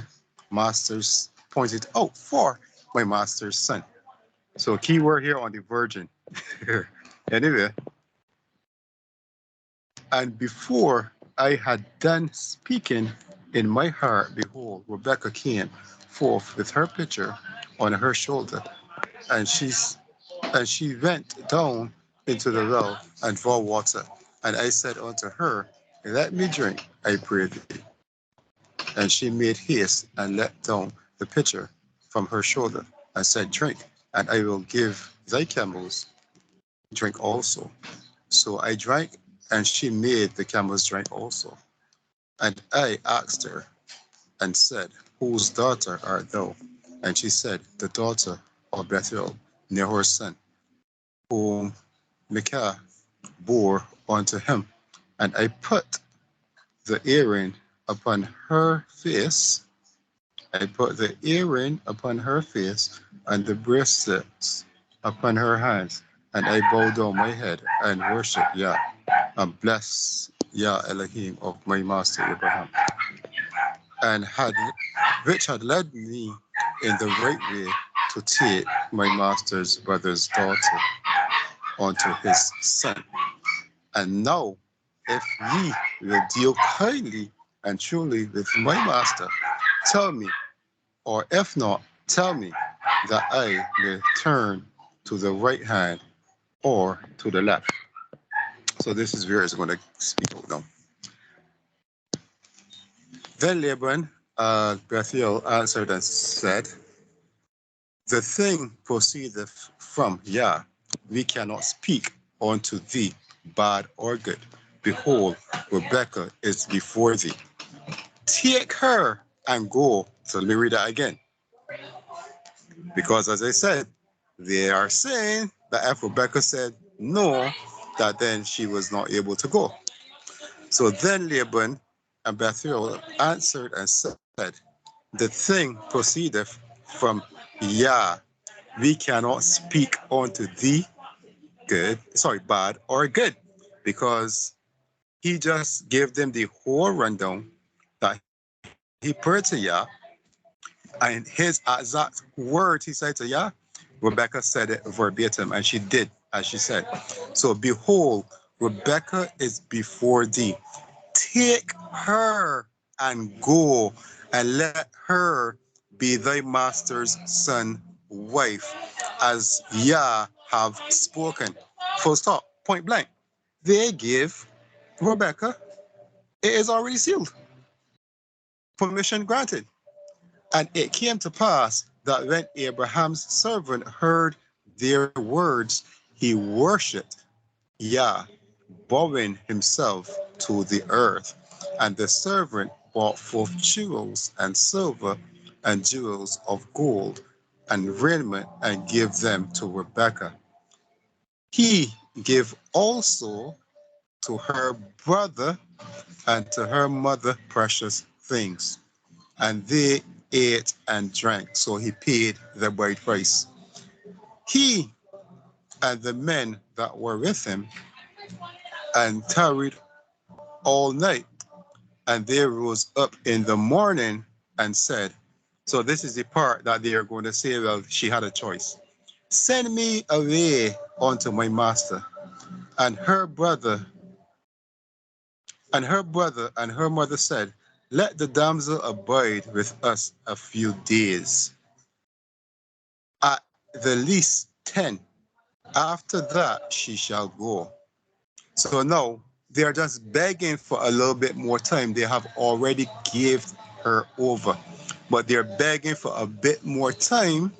master's, pointed out for my master's son. So key word here on the virgin. Anyway, and before I had done speaking in my heart, behold, Rebekah came forth with her pitcher on her shoulder, and she went down into the well and draw water. And I said unto her, Let me drink, I pray thee. And she made haste and let down the pitcher from her shoulder, and said, Drink, and I will give thy camels drink also. So I drank, and she made the camels drink also. And I asked her, and said, Whose daughter art thou? And she said, The daughter of Bethuel, Nahor's son, whom Micah bore unto him. And I put the earring upon her face. I put the earring upon her face, and the bracelets upon her hands. And I bowed down my head and worshipped Yah, and blessed Yah Elohim of my master Abraham, and which had led me in the right way to take my master's brother's daughter unto his son. And now, if ye will deal kindly and truly with my master, tell me, or if not, tell me, that I will turn to the right hand or to the left. So this is where it's going to speak out now. Then Laban, Bethuel answered and said, The thing proceedeth from Yah. We cannot speak unto thee bad or good. Behold, Rebekah is before thee. Take her and go. So let me read that again. Because as I said, they are saying that if Rebekah said no, that then she was not able to go. So then Laban and Bethuel answered and said, The thing proceedeth from Yah. We cannot speak unto thee bad or good, because he just gave them the whole rundown that he prayed to Yah, and his exact words he said to Yah, Rebecca said it verbatim, and she did as she said. So behold, Rebecca is before thee. Take her and go, and let her be thy master's son wife, as Yah have spoken. Full stop. Point blank. They give Rebecca, it is already sealed. Permission granted. And it came to pass that when Abraham's servant heard their words, he worshipped Yah, bowing himself to the earth. And the servant brought forth jewels and silver and jewels of gold and raiment and gave them to Rebekah. He gave also to her brother and to her mother precious things. And they ate and drank. So he paid the bride price. He and the men that were with him and tarried all night. And they rose up in the morning and said, so this is the part that they are going to say, well, she had a choice. Send me away unto my master. And her brother and her mother said, let the damsel abide with us a few days, at the least 10. After that she shall go. So now they are just begging for a little bit more time. They have already gave her over, but they're begging for a bit more time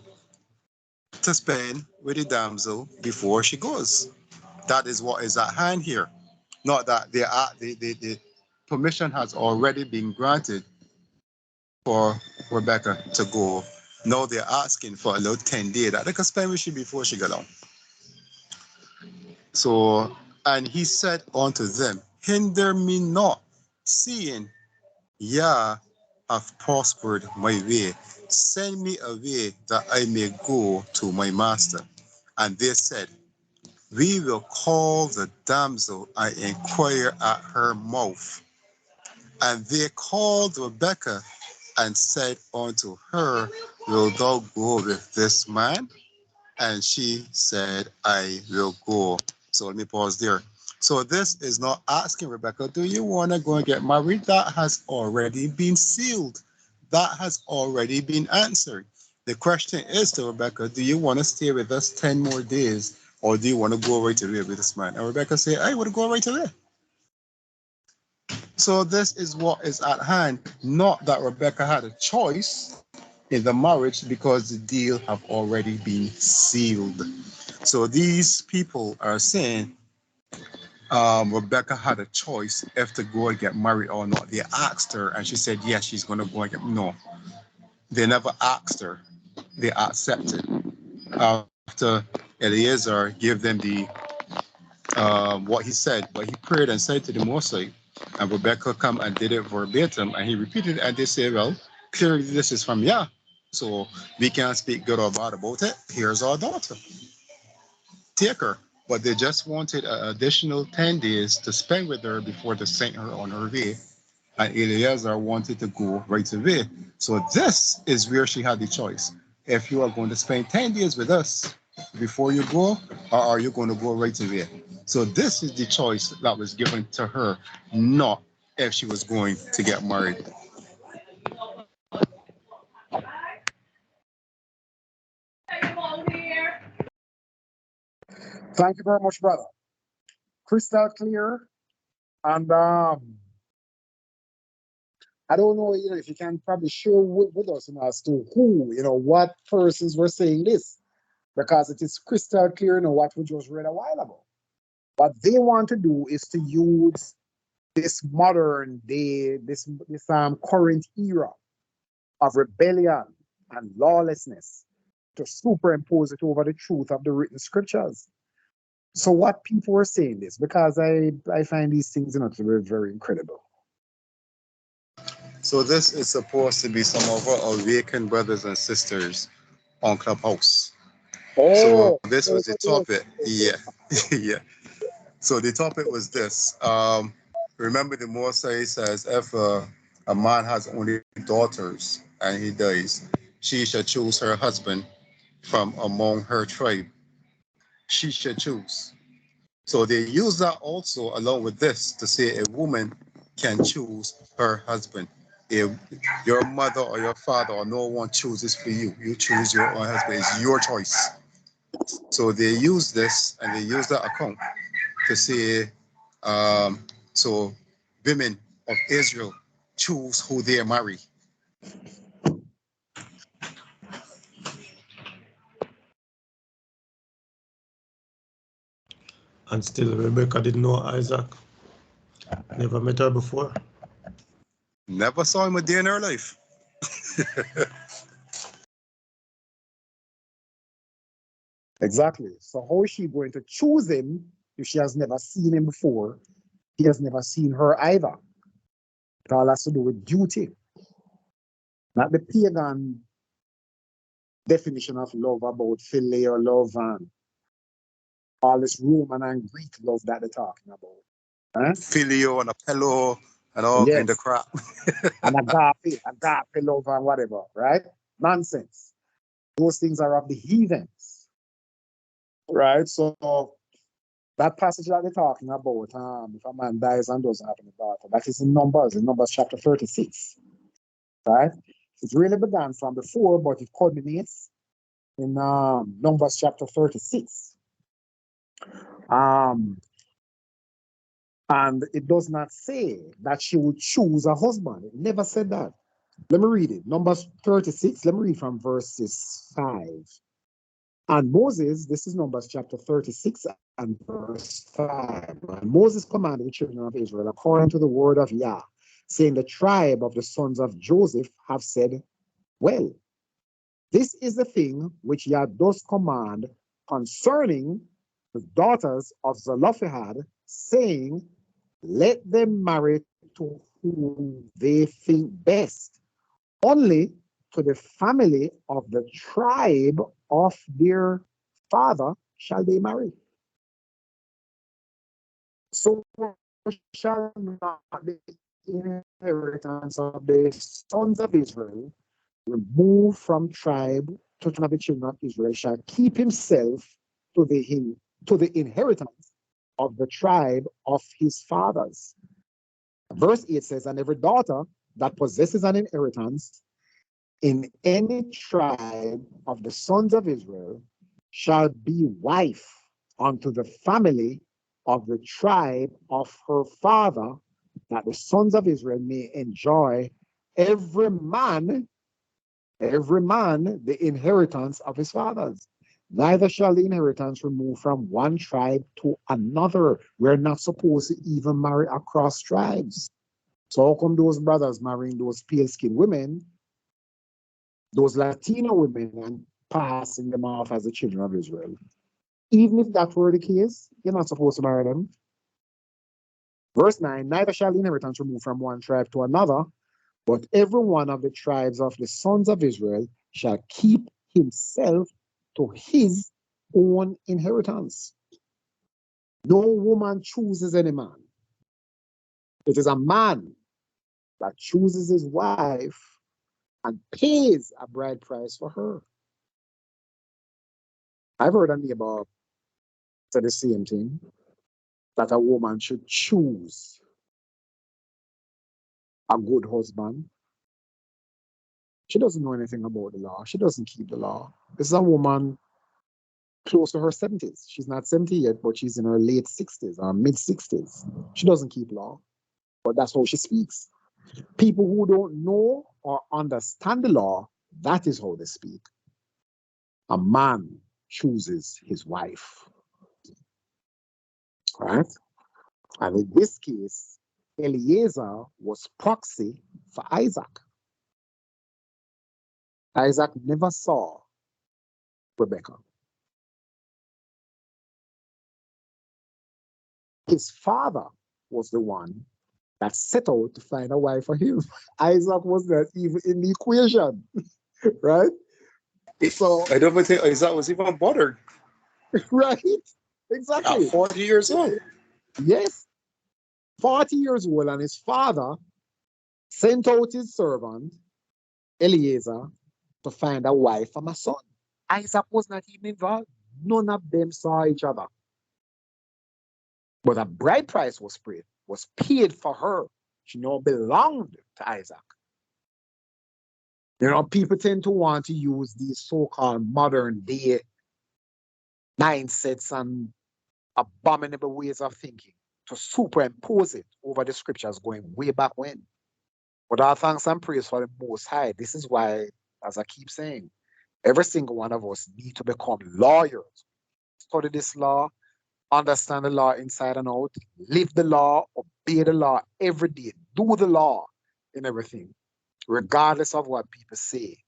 to spend with the damsel before she goes. That is what is at hand here. Not that the permission has already been granted for Rebecca to go. Now they're asking for a little 10 days that they can spend with you before she go down. So, and he said unto them, hinder me not, seeing Yah have prospered my way. Send me away that I may go to my master. And they said, we will call the damsel and inquire at her mouth. And they called Rebekah and said unto her, will thou go with this man? And she said, I will go. So let me pause there. So this is not asking Rebecca, do you want to go and get married? That has already been sealed. That has already been answered. The question is to Rebecca, do you want to stay with us 10 more days, or do you want to go right away with this man? And Rebecca said, I want to go right away. So this is what is at hand. Not that Rebecca had a choice in the marriage, because the deal have already been sealed. So these people are saying Rebecca had a choice if to go and get married or not. They asked her and she said, yes, she's going to go and get married. No, they never asked her. They accepted. After Eliezer gave them the what he said, but he prayed and said to the Mosai, and Rebecca come and did it verbatim, and he repeated it, and they say, well, clearly this is from Yah, so we can't speak good or bad about it. Here's our daughter. Take her. But they just wanted an additional 10 days to spend with her before they sent her on her way. And Eliezer wanted to go right away. So this is where she had the choice. If you are going to spend 10 days with us before you go, or are you going to go right away? So this is the choice that was given to her, not if she was going to get married. Thank you very much, brother. Crystal clear. And I don't know, if you can probably share with us, as to who, what persons were saying this, because it is crystal clear, what we just read a while ago. What they want to do is to use this modern day, this current era of rebellion and lawlessness to superimpose it over the truth of the written scriptures. So what people were saying this, because I find these things, to be very incredible. So this is supposed to be some of our awakened brothers and sisters on Clubhouse. So Oh, this was the yes. topic. Yeah. Yeah. So the topic was this. Remember the Mosai says if a man has only daughters and he dies, she should choose her husband from among her tribe. She should choose. So they use that also along with this to say a woman can choose her husband. If your mother or your father or no one chooses for you, you choose your own husband. It's your choice. So they use this and they use that account to say, um, so women of Israel choose who they marry. And still, Rebecca didn't know Isaac. Never met her before. Never saw him a day in her life. Exactly. So how is she going to choose him if she has never seen him before? He has never seen her either. It all has to do with duty, not the pagan definition of love about filial love and all this Roman and Greek love that they're talking about. Huh? Filio and a pillow and all kind of Yes. crap. And agape love and whatever, right? Nonsense. Those things are of the heathens, right? So that passage that they're talking about, if a man dies and doesn't have any daughter, that is in Numbers chapter 36, right? It really began from before, but it culminates in Numbers chapter 36. Um, and it does not say that she would choose a husband. It never said that. Let me read it. Numbers 36, let me read from verses 5. And Moses, this is Numbers chapter 36 and verse 5. And Moses commanded the children of Israel according to the word of Yah, saying, the tribe of the sons of Joseph have said, well, this is the thing which Yah does command concerning the daughters of Zelophehad, saying, let them marry to whom they think best, only to the family of the tribe of their father shall they marry. So shall not the inheritance of the sons of Israel remove from tribe to one of the children of Israel shall keep himself to the inheritance of the tribe of his fathers. Verse 8 says, and every daughter that possesses an inheritance in any tribe of the sons of Israel shall be wife unto the family of the tribe of her father, that the sons of Israel may enjoy every man, the inheritance of his fathers. Neither shall the inheritance remove from one tribe to another. We're not supposed to even marry across tribes. So how come those brothers marrying those pale-skinned women, those Latino women, and passing them off as the children of Israel? Even if that were the case, you're not supposed to marry them. Verse 9, neither shall the inheritance remove from one tribe to another, but every one of the tribes of the sons of Israel shall keep himself to his own inheritance. No woman chooses any man. It is a man that chooses his wife and pays a bride price for her. I've heard a neighbor say the same thing, that a woman should choose a good husband. She doesn't know anything about the law. She doesn't keep the law. This is a woman close to her 70s. She's not 70 yet, but she's in her late 60s or mid 60s. She doesn't keep law, but that's how she speaks. People who don't know or understand the law, that is how they speak. A man chooses his wife, right? And in this case, Eliezer was proxy for Isaac. Isaac never saw Rebecca. His father was the one that set out to find a wife for him. Isaac was not even in the equation, right? So, I don't think Isaac was even bothered right? at Exactly. 40 years old. Yes, 40 years old, and his father sent out his servant, Eliezer, to find a wife for my son. Isaac was not even involved. None of them saw each other. But a bride price was paid for her. She now belonged to Isaac. People tend to want to use these so-called modern day mindsets and abominable ways of thinking to superimpose it over the scriptures going way back when. But all thanks and praise for the Most High. This is why, as I keep saying, every single one of us need to become lawyers. Study this law, understand the law inside and out, live the law, obey the law every day, do the law in everything, regardless of what people say.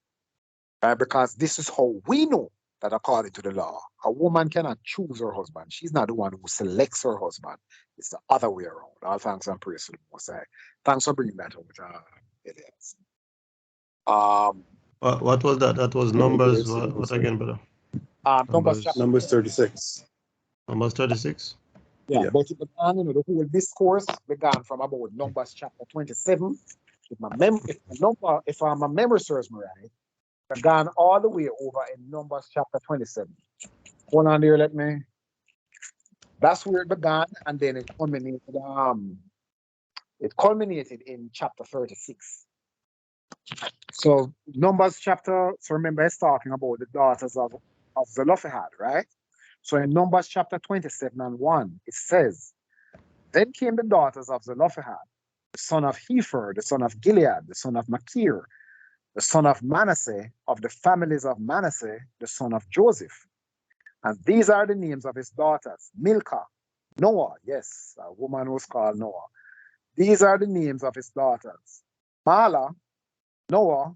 Right? Because this is how we know that according to the law, a woman cannot choose her husband. She's not the one who selects her husband. It's the other way around. All thanks and praise to the Most High. Thanks for bringing that out, Elias. What was that? That was All Numbers. praise to the What Most High. again, brother? Numbers chapter Numbers 36. Numbers 36. Yeah, Yeah. but it began, the whole discourse began from about Numbers chapter 27. If my memory serves me right, began all the way over in Numbers chapter 27. Hold on there, that's where it began, and then it culminated in chapter 36. So remember it's talking about the daughters of Zelophehad, right? So in Numbers chapter 27 and 1, it says, Then came the daughters of Zelophehad, the son of Hepher, the son of Gilead, the son of Machir, the son of Manasseh, of the families of Manasseh, the son of Joseph. And these are the names of his daughters: Milcah, Noah, yes, a woman was called Noah. These are the names of his daughters: Mahlah, Noah,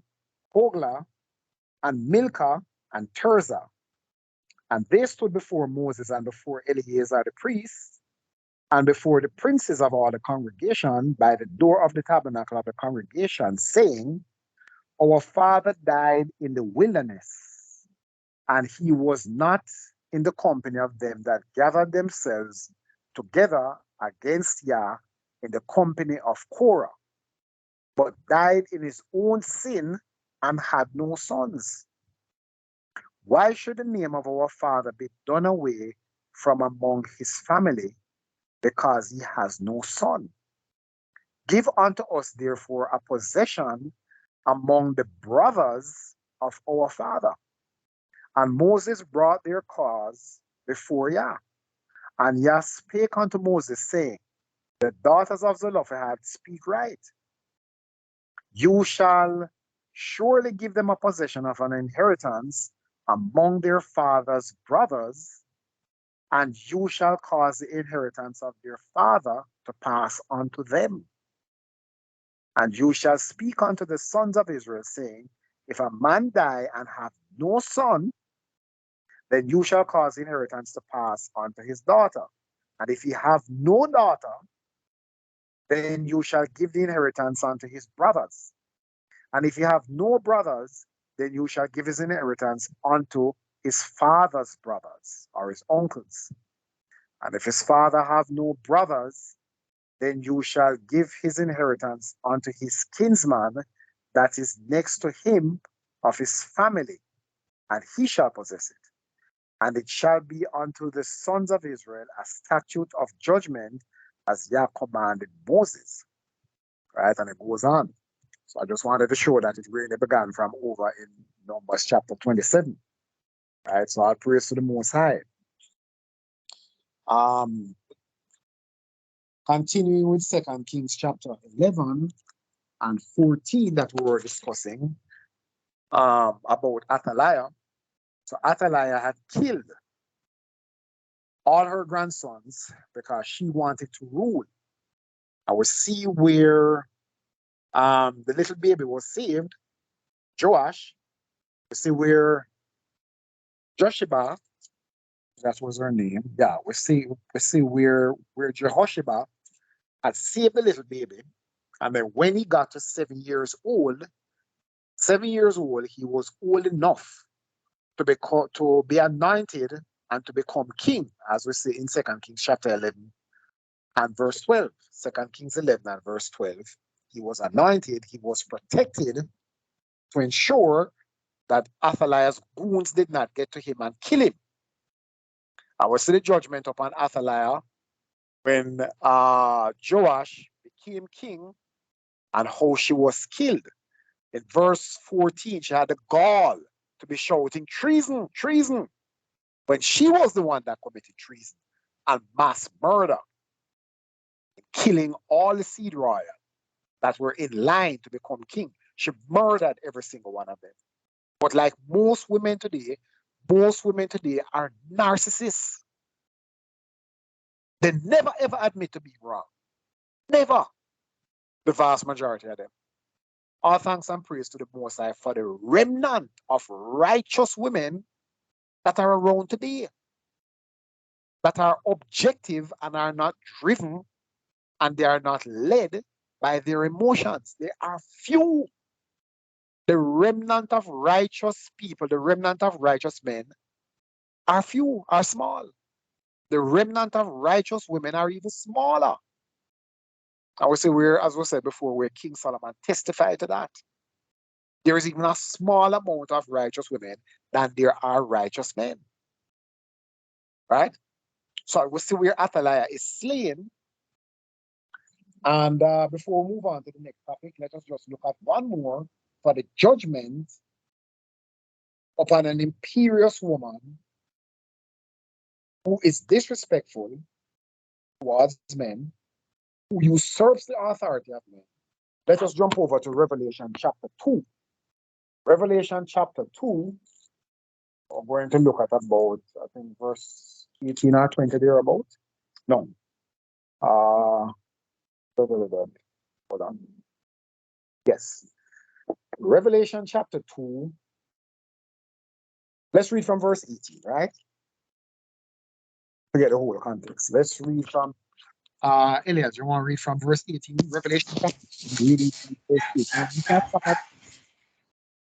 Hoglah, and Milcah, and Tirzah. And they stood before Moses and before Eleazar the priest, and before the princes of all the congregation by the door of the tabernacle of the congregation, saying, Our father died in the wilderness, and he was not in the company of them that gathered themselves together against Yah in the company of Korah, but died in his own sin and had no sons. Why should the name of our father be done away from among his family, because he has no son? Give unto us, therefore, a possession among the brothers of our father. And Moses brought their cause before Yah. And Yah spake unto Moses, saying, The daughters of Zelophehad speak right. You shall surely give them a possession of an inheritance among their father's brothers, and you shall cause the inheritance of their father to pass unto them. And you shall speak unto the sons of Israel, saying, If a man die and have no son, then you shall cause the inheritance to pass unto his daughter. And if he have no daughter, then you shall give the inheritance unto his brothers. And if he have no brothers, then you shall give his inheritance unto his father's brothers or his uncles. And if his father have no brothers, then you shall give his inheritance unto his kinsman that is next to him of his family, and he shall possess it. And it shall be unto the sons of Israel a statute of judgment, as Yah commanded Moses. Right? And it goes on. So I just wanted to show that it really began from over in Numbers chapter 27. Right? So I praise to the Most High. Continuing with 2 Kings chapter 11 and 14 that we were discussing about Athaliah. So Athaliah had killed all her grandsons because she wanted to rule. I will see where the little baby was saved, Joash. We see where Josheba, that was her name. Yeah, we see where Jehosheba had saved the little baby. And then when he got to 7 years old, he was old enough to be anointed and to become king, as we see in 2 Kings chapter 11 and verse 12. 2 Kings 11 and verse 12. He was anointed, he was protected to ensure that Athaliah's goons did not get to him and kill him. I will see the judgment upon Athaliah when Joash became king and how she was killed. In verse 14, she had the gall to be shouting, treason, treason, when she was the one that committed treason and mass murder, killing all the seed royal that were in line to become king. She murdered every single one of them. But like most women today are narcissists. They never ever admit to being wrong. Never. The vast majority of them. All thanks and praise to the Most High for the remnant of righteous women that are around today, that are objective and are not driven, and they are not led by their emotions. They are few. The remnant of righteous people, the remnant of righteous men are few, are small. The remnant of righteous women are even smaller. I would say as we said before, where King Solomon testified to that. There is even a small amount of righteous women than there are righteous men. Right? So we see where Athaliah is slain. And before we move on to the next topic, let us just look at one more for the judgment upon an imperious woman who is disrespectful towards men, who usurps the authority of men. Let us jump over to Revelation chapter 2. Revelation chapter 2, we're going to look at about, I think, verse 18 or 20 thereabout. No. Hold on. Yes. Revelation chapter 2. Let's read from verse 18, right? Forget the whole context. Let's read from Elias, you want to read from verse 18? Revelation chapter 2, reading from verse 18.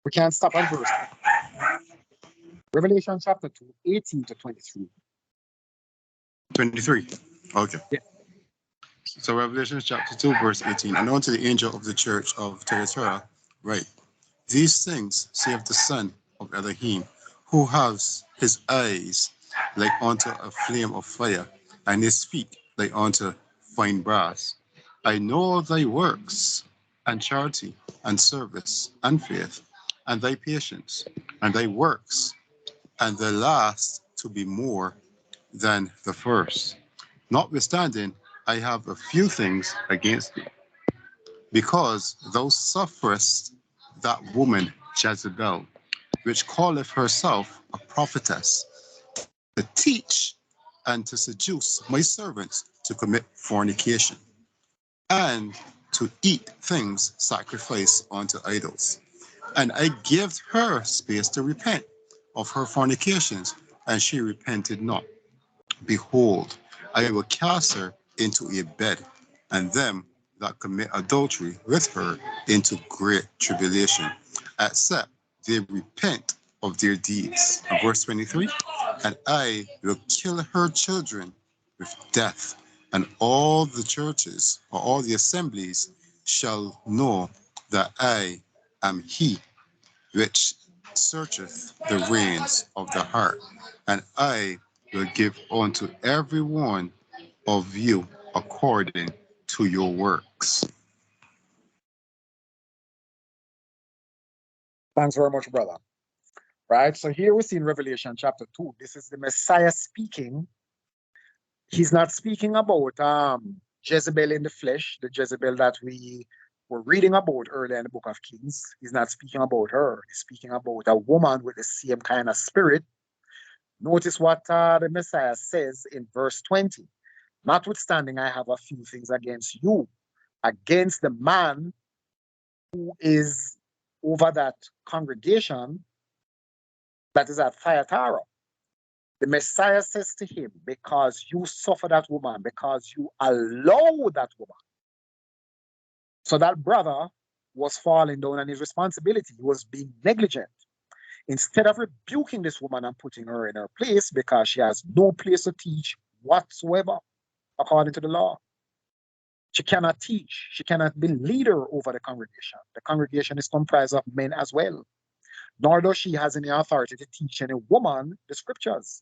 We can't stop at verse. Revelation chapter 2, 18 to 23. 23. Okay. Yeah. So Revelation chapter 2, verse 18. And unto the angel of the church of Thyatira, write, these things saith the son of Elohim, who has his eyes like unto a flame of fire, and his feet like unto fine brass. I know thy works, and charity, and service, and faith, and thy patience, and thy works, and the last to be more than the first. Notwithstanding, I have a few things against thee, because thou sufferest that woman Jezebel, which calleth herself a prophetess, to teach and to seduce my servants to commit fornication, and to eat things sacrificed unto idols. And I gave her space to repent of her fornications, and she repented not. Behold, I will cast her into a bed, and them that commit adultery with her into great tribulation, except they repent of their deeds. And verse 23, and I will kill her children with death, and all the churches, or all the assemblies, shall know that I am he which searcheth the reins of the heart, and I will give unto every one of you according to your works. Thanks very much, brother. Right? So here we see in Revelation chapter 2, this is the Messiah speaking. He's not speaking about Jezebel in the flesh, the Jezebel that we were reading about earlier in the book of Kings. He's not speaking about her. He's speaking about a woman with the same kind of spirit. Notice what the Messiah says in verse 20. Notwithstanding, I have a few things against you, against the man who is over that congregation that is at Thyatira. The Messiah says to him, because you suffer that woman, because you allow that woman. So that brother was falling down on his responsibility. He was being negligent. Instead of rebuking this woman and putting her in her place because she has no place to teach whatsoever, according to the law. She cannot teach. She cannot be leader over the congregation. The congregation is comprised of men as well. Nor does she has any authority to teach any woman the scriptures.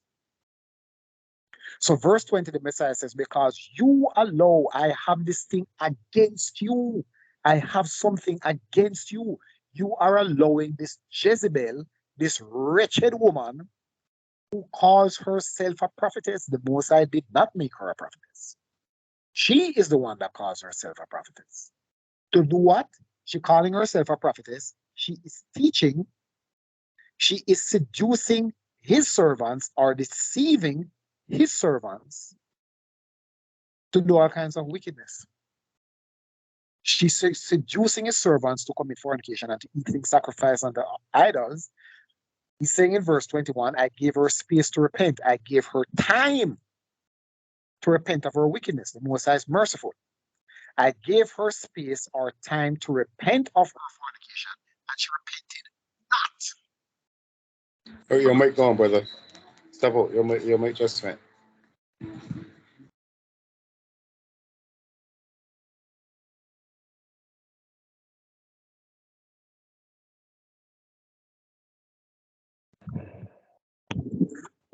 So verse 20, the Messiah says, because you allow, I have this thing against you. I have something against you. You are allowing this Jezebel, this wretched woman who calls herself a prophetess. The Messiah did not make her a prophetess. She is the one that calls herself a prophetess. To do what? She calling herself a prophetess. She is teaching. She is seducing his servants or deceiving his servants to do all kinds of wickedness. She's seducing his servants to commit fornication and to eat things sacrificed unto idols. He's saying in verse 21, I gave her space to repent. I gave her time to repent of her wickedness. The Most High is merciful. I gave her space or time to repent of her fornication, and she repented not. Oh, your mic gone, brother. Step out. Your mic just went.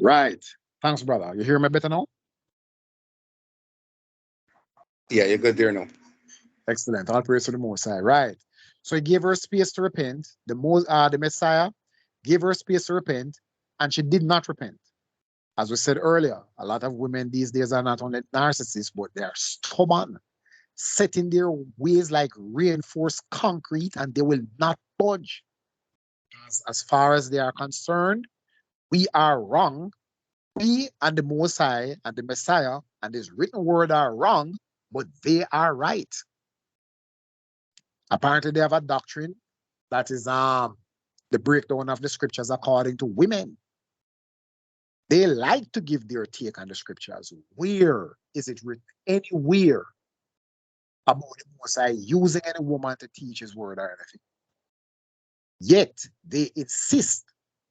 Right. Thanks, brother. You hear me better now? Yeah, you're good there now. Excellent. All praise to the Most High. Right. So he gave her space to repent. The Messiah gave her space to repent, and she did not repent. As we said earlier, a lot of women these days are not only narcissists, but they are stubborn, set in their ways like reinforced concrete, and they will not budge. As far as they are concerned, we are wrong. We and the Most High and the Messiah and His written word are wrong, but they are right. Apparently, they have a doctrine that is the breakdown of the scriptures according to women. They like to give their take on the scriptures. Where is it written anywhere about the Most High using any woman to teach His word or anything? Yet they insist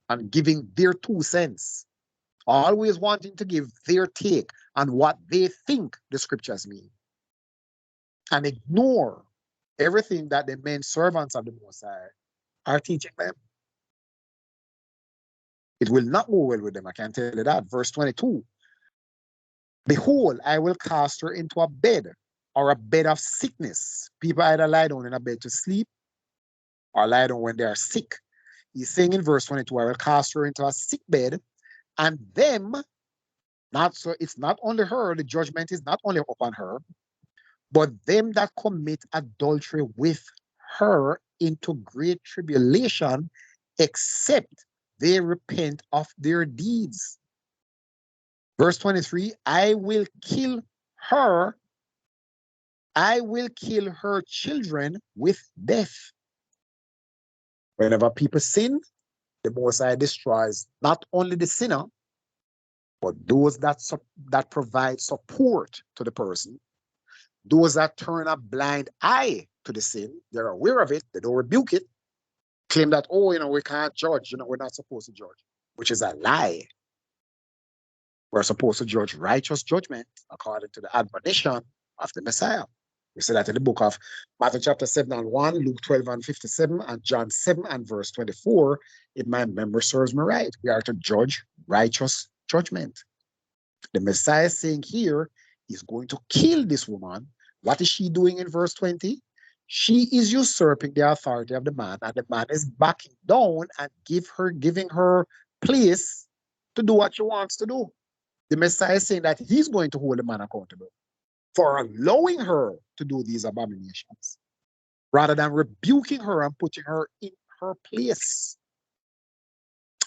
on giving their 2 cents, always wanting to give their take on what they think the scriptures mean, and ignore everything that the men servants of the Most High are teaching them. It will not go well with them, I can tell you that. Verse 22, behold, I will cast her into a bed or a bed of sickness. People either lie down in a bed to sleep or lie down when they are sick. He's saying in verse 22, I will cast her into a sick bed, and them, not so it's not only her, the judgment is not only upon her, but them that commit adultery with her into great tribulation, except they repent of their deeds. Verse 23, I will kill her children with death. Whenever people sin, the Most High destroys not only the sinner, but those that provide support to the person. Those that turn a blind eye to the sin, they're aware of it, they don't rebuke it, claim that, oh, we can't judge, we're not supposed to judge, which is a lie. We're supposed to judge righteous judgment according to the admonition of the Messiah. We see that in the book of Matthew chapter 7 and 1, Luke 12 and 57, and John 7 and verse 24. If my memory serves me right, we are to judge righteous judgment. The Messiah is saying here, he's going to kill this woman. What is she doing in verse 20? She is usurping the authority of the man, and the man is backing down and giving her place to do what she wants to do. The Messiah is saying that he's going to hold the man accountable for allowing her to do these abominations, rather than rebuking her and putting her in her place.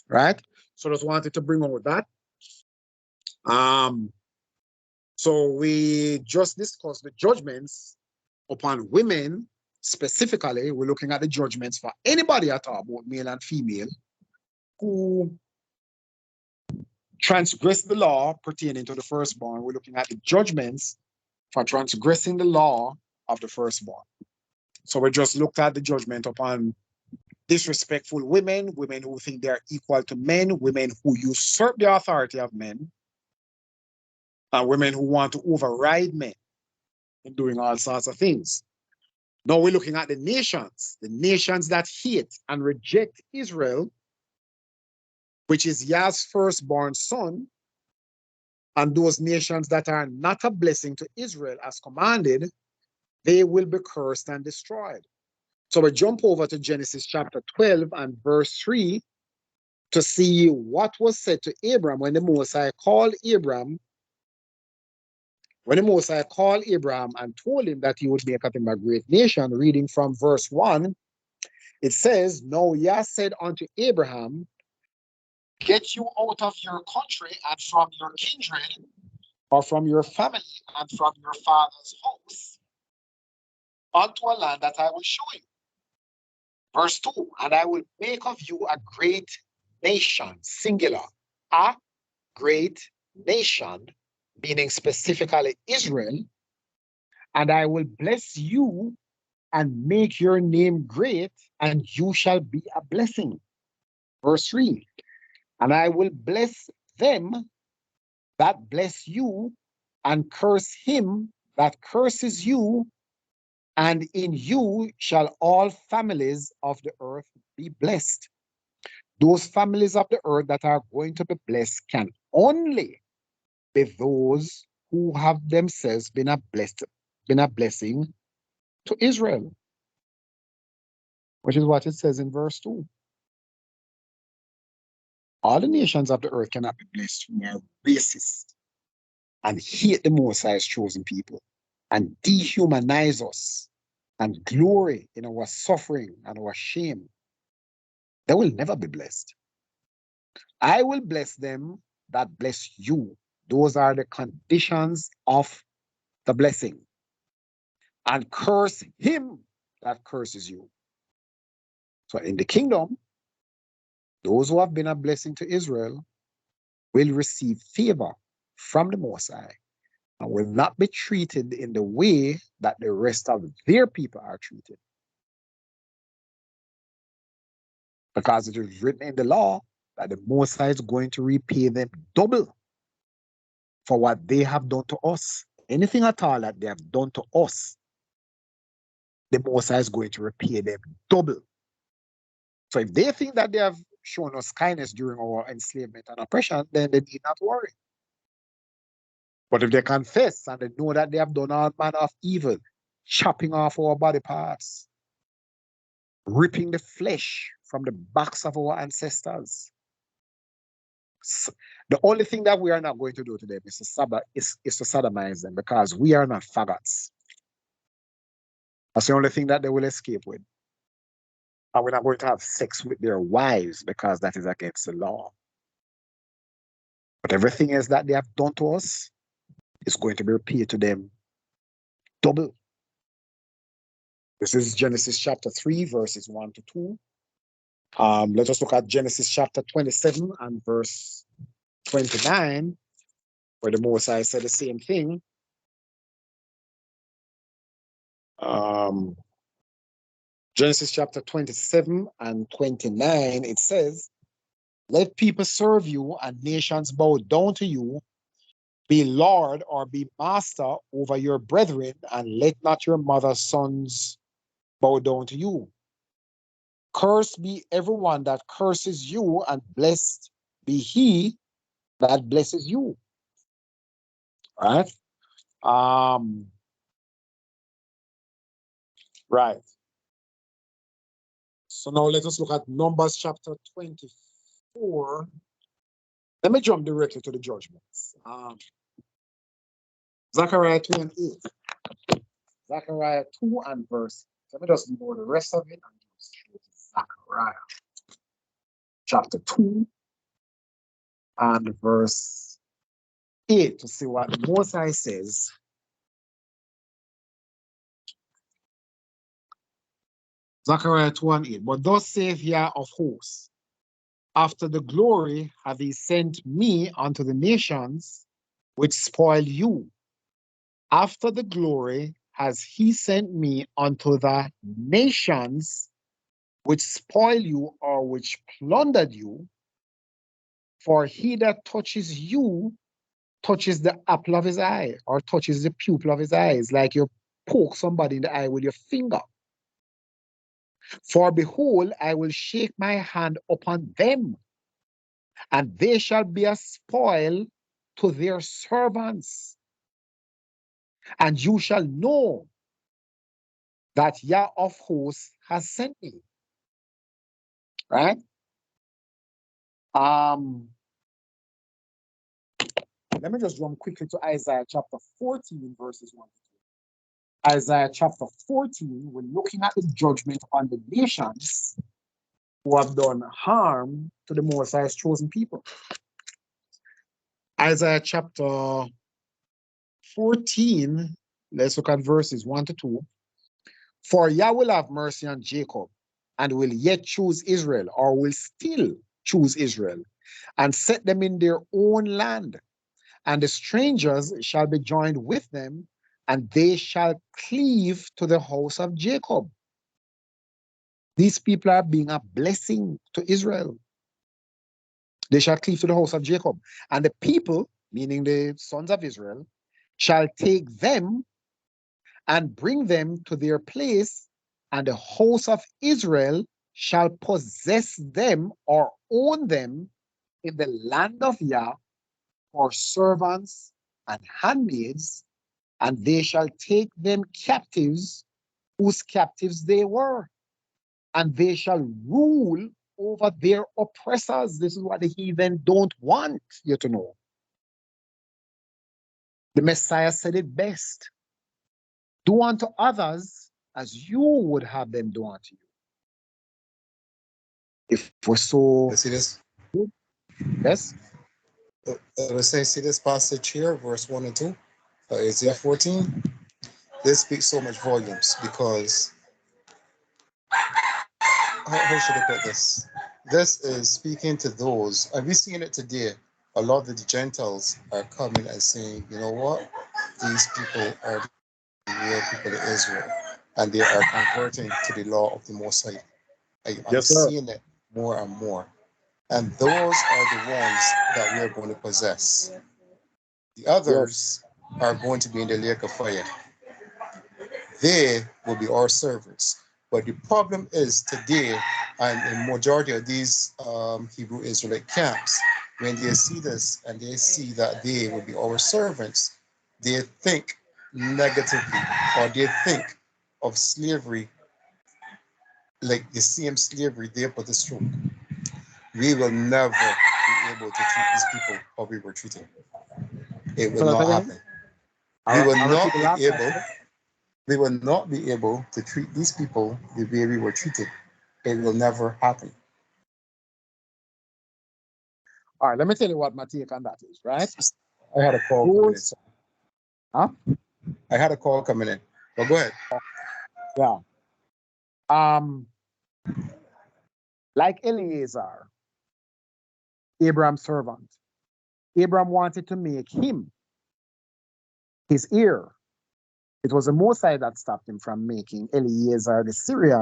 Right? So I just wanted to bring on with that. So we just discussed the judgments upon women. Specifically, we're looking at the judgments for anybody at all, both male and female, who transgress the law pertaining to the firstborn. We're looking at the judgments for transgressing the law of the firstborn. So we just looked at the judgment upon disrespectful women, women who think they're equal to men, women who usurp the authority of men, and women who want to override men in doing all sorts of things. Now we're looking at the nations that hate and reject Israel, which is Yah's firstborn son, And those nations that are not a blessing to Israel as commanded, they will be cursed and destroyed. So we jump over to Genesis chapter 12 and verse 3 to see what was said to Abram when the Most High called Abram. When the Most High called Abraham and told him that he would make of him a great nation, reading from verse 1, it says, Now Yah said unto Abraham, Get you out of your country and from your kindred, or from your family and from your father's house, unto a land that I will show you. Verse 2, And I will make of you a great nation, singular, a great nation, meaning specifically Israel, and I will bless you and make your name great, and you shall be a blessing. Verse 3, And I will bless them that bless you, and curse him that curses you, and in you shall all families of the earth be blessed. Those families of the earth that are going to be blessed can only be those who have themselves been a blessing to Israel, which is what it says in verse 2. All the nations of the earth cannot be blessed who are racist and hate the Most High's chosen people and dehumanize us and glory in our suffering and our shame. They will never be blessed. I will bless them that bless you. Those are the conditions of the blessing. And curse him that curses you. So in the kingdom, those who have been a blessing to Israel will receive favor from the Most High and will not be treated in the way that the rest of their people are treated. Because it is written in the law that the Most High is going to repay them double for what they have done to us. Anything at all that they have done to us, the Most High is going to repay them double. So if they think that they have shown us kindness during our enslavement and oppression, then they need not worry. But if they confess and they know that they have done all manner of evil, chopping off our body parts, ripping the flesh from the backs of our ancestors, the only thing that we are not going to do to them is to sodomize them, because we are not faggots. That's the only thing that they will escape with. And we're not going to have sex with their wives, because that is against the law. But everything else that they have done to us is going to be repaid to them double. This is Genesis chapter 3, verses 1 to 2. Let us look at Genesis chapter 27 and verse 29, where the Most High said the same thing. Genesis chapter 27 and 29, it says, Let people serve you and nations bow down to you. Be Lord or be master over your brethren, and let not your mother's sons bow down to you. Cursed be everyone that curses you, and blessed be he that blesses you. All right? Right. So now let us look at Numbers chapter 24. Let me jump directly to the judgments. Zechariah 2 and 8. Zechariah 2 and verse. Let me just know the rest of it and just show Zechariah chapter 2 and verse 8 to see what the Most High says. Zechariah 2 and 8. But thus saith Yah of hosts, after the glory hath he sent me unto the nations which spoil you. After the glory has he sent me unto the nations which spoil you or which plundered you. For he that touches you touches the apple of his eye, or touches the pupil of his eyes, like you poke somebody in the eye with your finger. For behold, I will shake my hand upon them, and they shall be a spoil to their servants. And you shall know that Yah of hosts has sent me. Right? Let me just jump quickly to Isaiah chapter 14, verses 1 to 2. Isaiah chapter 14, we're looking at the judgment on the nations who have done harm to the Most High's chosen people. Isaiah chapter 14, let's look at verses 1 to 2. For Yah will have mercy on Jacob, and will yet choose Israel, or will still choose Israel, and set them in their own land. And the strangers shall be joined with them, and they shall cleave to the house of Jacob. These people are being a blessing to Israel. They shall cleave to the house of Jacob. And the people, meaning the sons of Israel, shall take them and bring them to their place, and the house of Israel shall possess them or own them in the land of Yah for servants and handmaids, and they shall take them captives, whose captives they were, and they shall rule over their oppressors. This is what the heathen don't want you to know. The Messiah said it best. Do unto others as you would have them do unto you. If we're so... You see this? Yes? Let's say, see this passage here, verse 1 and 2, Isaiah 14. This speaks so much volumes because, how should I put this? This is speaking to those, and we've seen it today. A lot of the Gentiles are coming and saying, you know what? These people are the real people of Israel, and they are converting to the law of the Most High. I'm Yes, sir. seeing it more and more. And those are the ones that we're going to possess. The others are going to be in the lake of fire. They will be our servants. But the problem is today, and in majority of these Hebrew Israelite camps, when they see this and they see that they will be our servants, they think negatively, or they think of slavery like the same slavery they put us through. We will never be able to treat these people how we were treated. It will not happen. We will not be able to treat these people the way we were treated. It will never happen. All right, let me tell you what my take on that is, right? I had a call coming in. Huh? I had a call coming in. But go ahead. Yeah. Like Eliezer, Abraham's servant, Abraham wanted to make him his heir. It was the Most High that stopped him from making Eliezer the Syrian